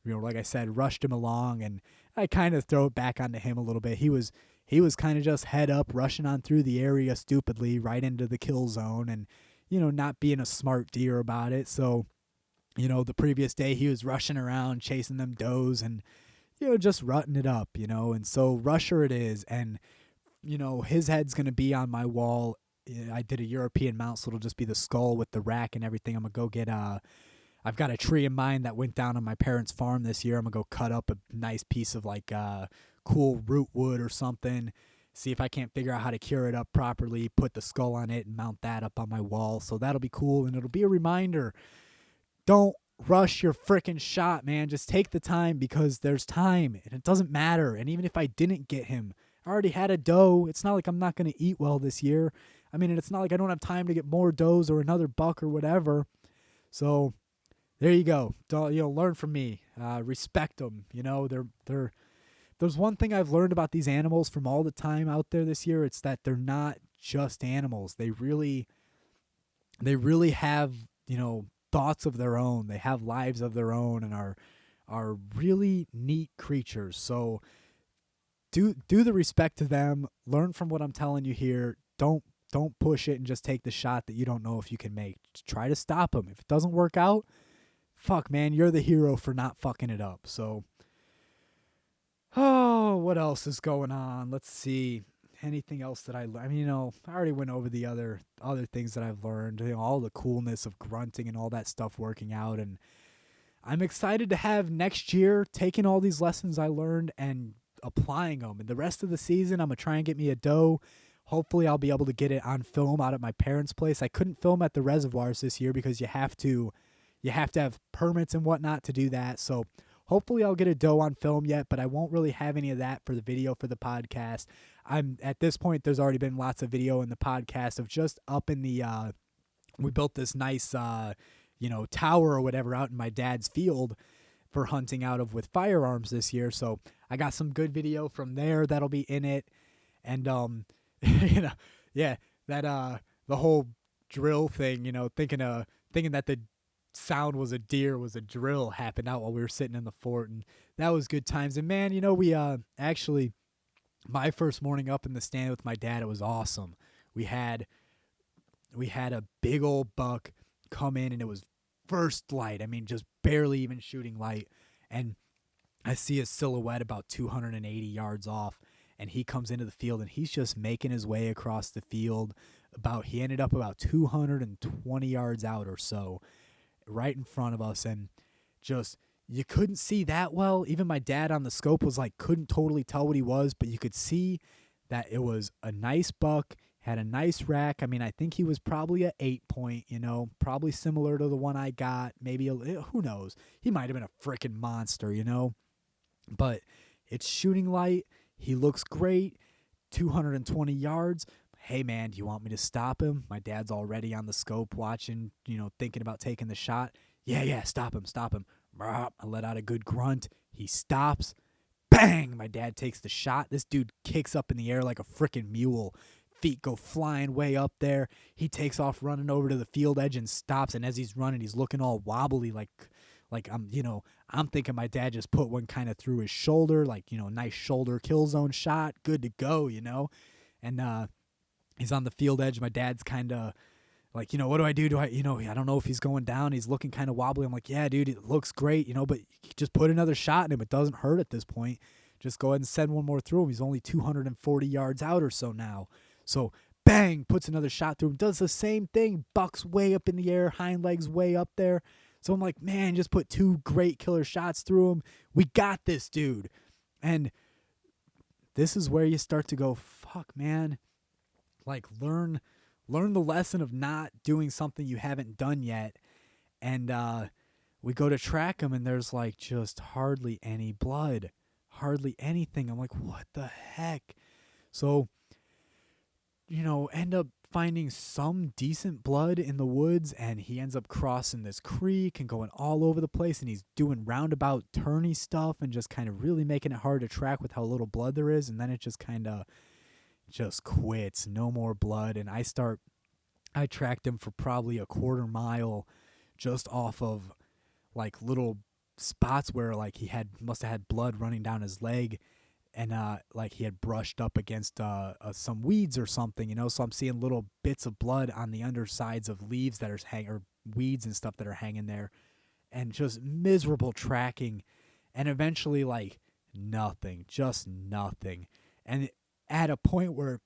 [SPEAKER 2] like I said, rushed him along, and I kind of throw it back onto him a little bit. He was kind of just head up, rushing on through the area stupidly right into the kill zone, and, not being a smart deer about it. So, the previous day he was rushing around chasing them does and, just rutting it up, and so Rusher it is. And, his head's going to be on my wall. I did a European mount, so it'll just be the skull with the rack and everything. I'm going to go get I've got a tree in mind that went down on my parents' farm this year. I'm going to go cut up a nice piece of cool root wood or something, see if I can't figure out how to cure it up properly, put the skull on it and mount that up on my wall. So that'll be cool, and it'll be a reminder. Don't rush your frickin' shot, man. Just take the time, because there's time, and it doesn't matter. And even if I didn't get him, I already had a doe. It's not like I'm not going to eat well this year. I mean, and it's not like I don't have time to get more does or another buck or whatever. So there you go. Learn from me. Respect them. There's one thing I've learned about these animals from all the time out there this year. It's that they're not just animals. They really have, thoughts of their own. They have lives of their own and are really neat creatures. So do the respect to them. Learn from what I'm telling you here. Don't push it and just take the shot that you don't know if you can make. Just try to stop them. If it doesn't work out, fuck, man, you're the hero for not fucking it up. So, oh, what else is going on? Let's see. Anything else that I mean, I already went over the other things that I've learned, all the coolness of grunting and all that stuff working out. And I'm excited to have next year taking all these lessons I learned and applying them. And the rest of the season, I'm going to try and get me a doe. Hopefully I'll be able to get it on film out at my parents' place. I couldn't film at the reservoirs this year because you have to have permits and whatnot to do that. So hopefully I'll get a doe on film yet, but I won't really have any of that for the video for the podcast. I'm at this point, there's already been lots of video in the podcast of just up in the we built this nice tower or whatever out in my dad's field for hunting out of with firearms this year. So I got some good video from there that'll be in it. And the whole drill thing, thinking that the sound was a deer was a drill happened out while we were sitting in the fort, and that was good times. And man, we actually, my first morning up in the stand with my dad, it was awesome. We had a big old buck come in, and it was first light. I mean, just barely even shooting light. And I see his silhouette about 280 yards off, and he comes into the field, and he's just making his way across the field. He ended up about 220 yards out or so, right in front of us, and just, you couldn't see that well. Even my dad on the scope was like, couldn't totally tell what he was, but you could see that it was a nice buck, had a nice rack. I mean, I think he was probably a 8-point, probably similar to the one I got. Maybe, who knows? He might have been a freaking monster, But it's shooting light. He looks great. 220 yards. Hey, man, do you want me to stop him? My dad's already on the scope watching, thinking about taking the shot. Yeah, stop him. I let out a good grunt. He stops. Bang! My dad takes the shot. This dude kicks up in the air like a freaking mule. Feet go flying way up there. He takes off running over to the field edge and stops. And as he's running, he's looking all wobbly, like I'm thinking my dad just put one kind of through his shoulder, nice shoulder kill zone shot, good to go, And he's on the field edge. My dad's kind of like, what do I do? I don't know if he's going down. He's looking kind of wobbly. I'm like, yeah, dude, it looks great, but just put another shot in him. It doesn't hurt at this point. Just go ahead and send one more through him. He's only 240 yards out or so now. So bang, puts another shot through him. Does the same thing. Buck's way up in the air, hind legs way up there. So I'm like, man, just put 2 great killer shots through him. We got this, dude. And this is where you start to go, fuck, man. Like, learn the lesson of not doing something you haven't done yet. And we go to track him, and there's like just hardly any blood, hardly anything. I'm like, what the heck? So, end up finding some decent blood in the woods, and he ends up crossing this creek and going all over the place, and he's doing roundabout turny stuff and just kind of really making it hard to track with how little blood there is. And then it just kind of just quits, no more blood. And I tracked him for probably a quarter mile just off of like little spots where like he must have had blood running down his leg. And like he had brushed up against some weeds or something, So I'm seeing little bits of blood on the undersides of leaves that are or weeds and stuff that are hanging there, and just miserable tracking. And eventually, like nothing, just nothing. And at a point where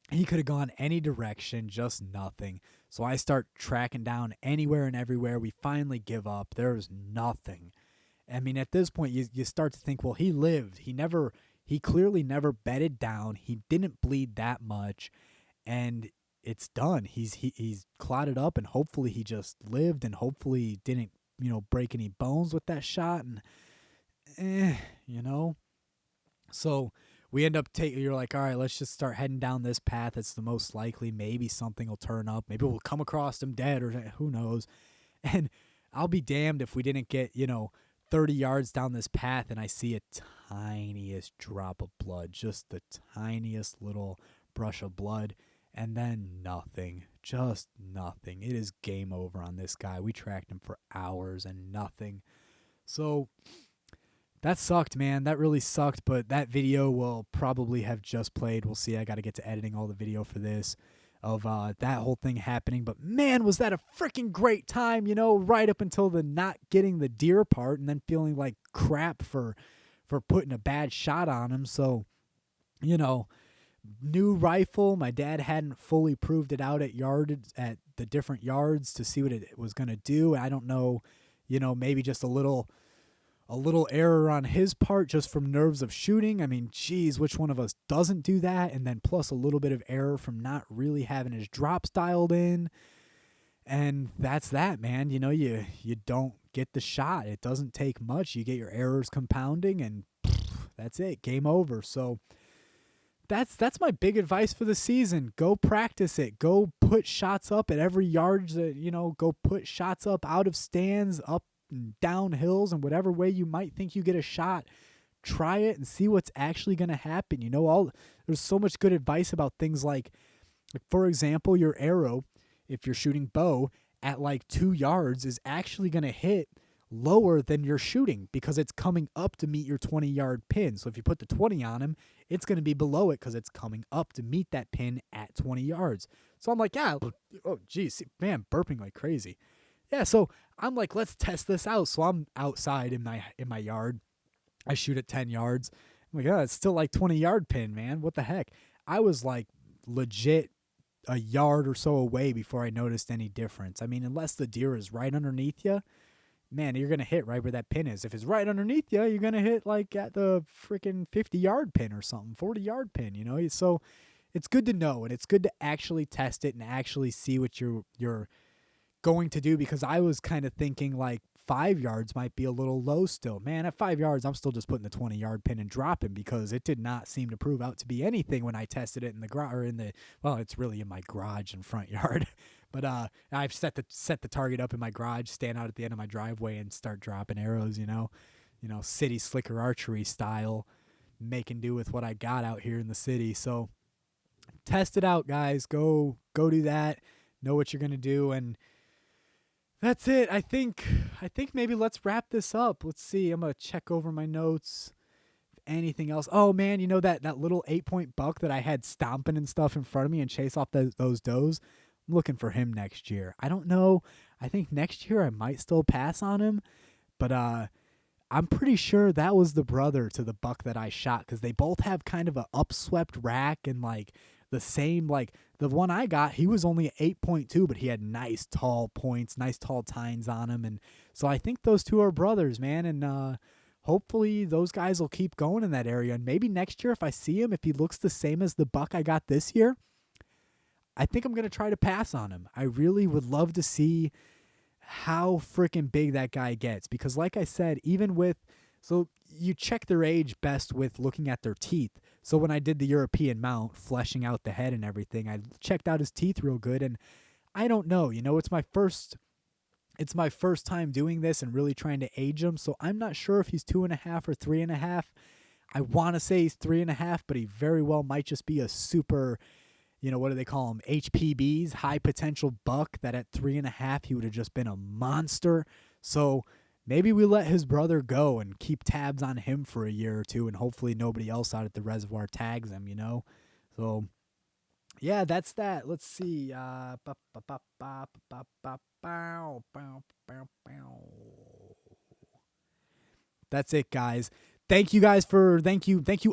[SPEAKER 2] he could have gone any direction, just nothing. So I start tracking down anywhere and everywhere. We finally give up. There's nothing. I mean, at this point, you start to think, well, he lived. He clearly never bedded down. He didn't bleed that much, and it's done. He's clotted up, and hopefully he just lived, and hopefully he didn't, break any bones with that shot, and, So we end up you're like, all right, let's just start heading down this path. It's the most likely. Maybe something will turn up. Maybe we'll come across him dead, or who knows. And I'll be damned if we didn't get, 30 yards down this path and I see a tiniest drop of blood, just the tiniest little brush of blood, and then nothing, just nothing. It is game over on this guy. We tracked him for hours and nothing. So that sucked, man. That really sucked, but that video will probably have just played. We'll see. I got to get to editing all the video for this of that whole thing happening. But man, was that a freaking great time, right up until the not getting the deer part and then feeling like crap for putting a bad shot on him. So, new rifle. My dad hadn't fully proved it out at the different yards to see what it was going to do. I don't know, maybe just a little a little error on his part just from nerves of shooting. I mean, geez, which one of us doesn't do that? And then plus a little bit of error from not really having his drops dialed in. And that's that, man. You know, you don't get the shot. It doesn't take much. You get your errors compounding, and that's it. Game over. So that's my big advice for the season. Go practice it. Go put shots up at every yard. Go put shots up out of stands, up and down hills, and whatever way you might think you get a shot. Try it and see what's actually going to happen. There's so much good advice about things like, for example, your arrow, if you're shooting bow at like 2 yards, is actually going to hit lower than you're shooting because it's coming up to meet your 20-yard pin. So if you put the 20 on him, it's going to be below it because it's coming up to meet that pin at 20 yards. So I'm like, yeah, oh, geez, man, burping like crazy. Yeah, so I'm like, let's test this out. So I'm outside in my yard. I shoot at 10 yards. I'm like, oh, it's still like 20-yard pin, man. What the heck? I was like legit a yard or so away before I noticed any difference. I mean, unless the deer is right underneath you, man, you're going to hit right where that pin is. If it's right underneath you, you're going to hit like at the freaking 50-yard pin or something, 40-yard pin, So it's good to know, and it's good to actually test it and actually see what you're going to do, because I was kind of thinking like 5 yards might be a little low still. Man, at 5 yards, I'm still just putting the 20-yard pin and dropping because it did not seem to prove out to be anything when I tested it in the garage, or well, it's really in my garage and front yard. But I've set the target up in my garage, stand out at the end of my driveway and start dropping arrows, city slicker archery style, making do with what I got out here in the city. So test it out, guys. Go do that. Know what you're going to do, and that's it. I think maybe let's wrap this up. Let's see. I'm going to check over my notes. Anything else? Oh, man, that little 8-point buck that I had stomping and stuff in front of me and chase off those does? I'm looking for him next year. I don't know. I think next year I might still pass on him, but I'm pretty sure that was the brother to the buck that I shot, because they both have kind of a upswept rack and like the same, like the one I got, he was only 8.2, but he had nice tall points, nice tall tines on him. And so I think those two are brothers, man. And hopefully those guys will keep going in that area. And maybe next year, if I see him, if he looks the same as the buck I got this year, I think I'm going to try to pass on him. I really would love to see how freaking big that guy gets, because like I said, so you check their age best with looking at their teeth. So when I did the European mount, fleshing out the head and everything, I checked out his teeth real good. And I don't know, it's my first time doing this and really trying to age him. So I'm not sure if he's 2.5 or 3.5. I want to say he's 3.5, but he very well might just be a super, what do they call them? HPBs, high potential buck, that at 3.5, he would have just been a monster. So maybe we let his brother go and keep tabs on him for a year or two, and hopefully nobody else out at the reservoir tags him, So, yeah, that's that. Let's see. That's it, guys. Thank you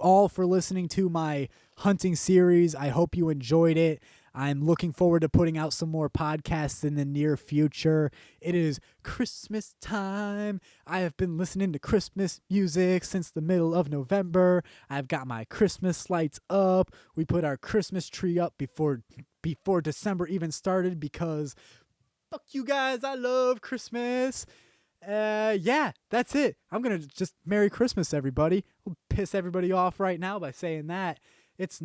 [SPEAKER 2] all for listening to my hunting series. I hope you enjoyed it. I'm looking forward to putting out some more podcasts in the near future. It is Christmas time. I have been listening to Christmas music since the middle of November. I've got my Christmas lights up. We put our Christmas tree up before December even started, because fuck you guys, I love Christmas. Yeah, that's it. I'm going to just Merry Christmas, everybody. I'll piss everybody off right now by saying that. Is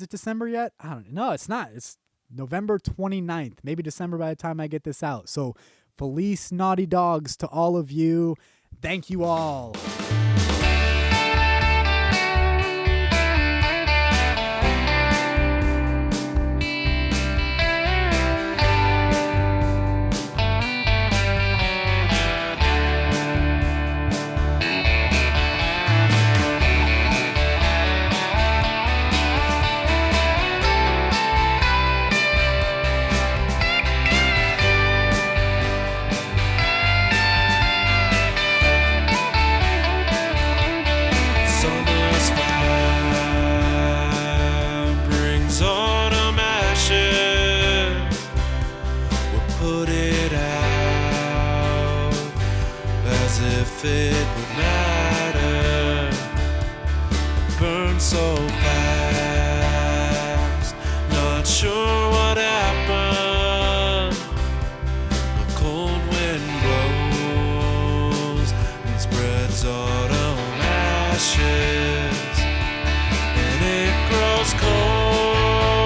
[SPEAKER 2] it December yet? I don't know. No, it's not. It's November 29th. Maybe December by the time I get this out. So, Felice Naughty Dogs to all of you. Thank you all.
[SPEAKER 3] if it would matter. Burn so fast, not sure what happened. A cold wind blows and spreads autumn ashes, and it grows cold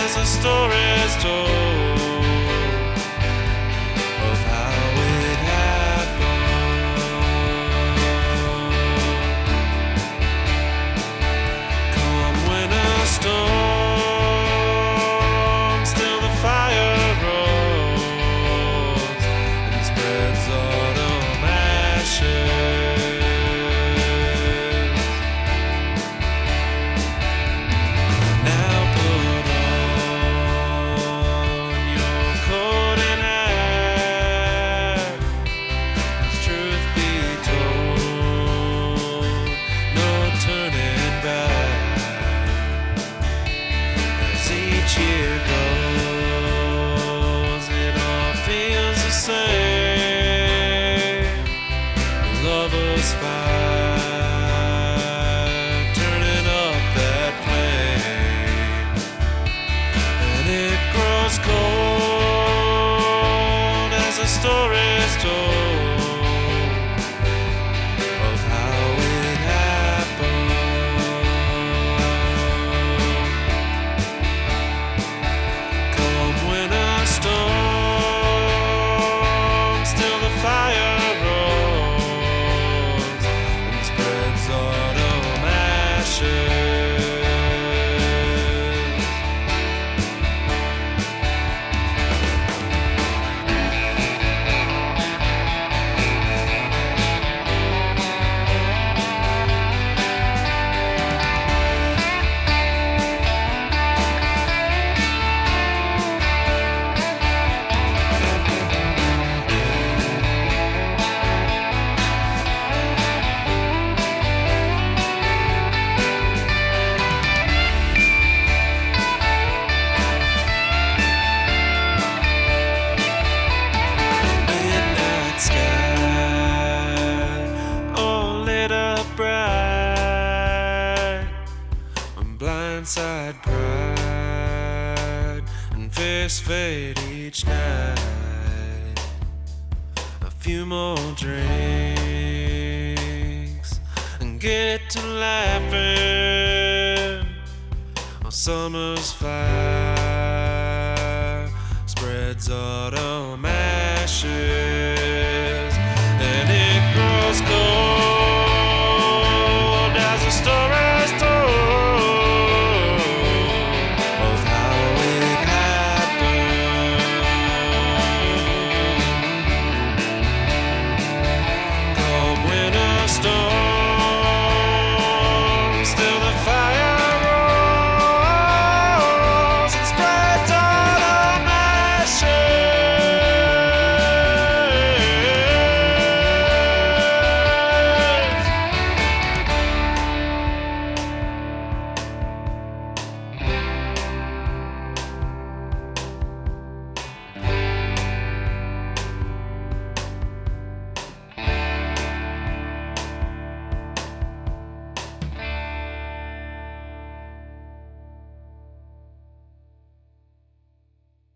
[SPEAKER 3] as the story's told of how it happened. Come winter storm, still the fire rolls and spreads autumn ashes. Now put on your coat and hat. 'Cause truth be told, no turning back. As each year goes, it all feels the same. Lovers fight, turning up that flame, and it grows cold as the story's told of how it happened. Come winter storm, still the fire rolls and spreads autumn ashes. Midnight sky, all lit up bright, on blindside pride and face fade each night. A few more drinks and get to laughing. On summer's fire spreads autumn ashes.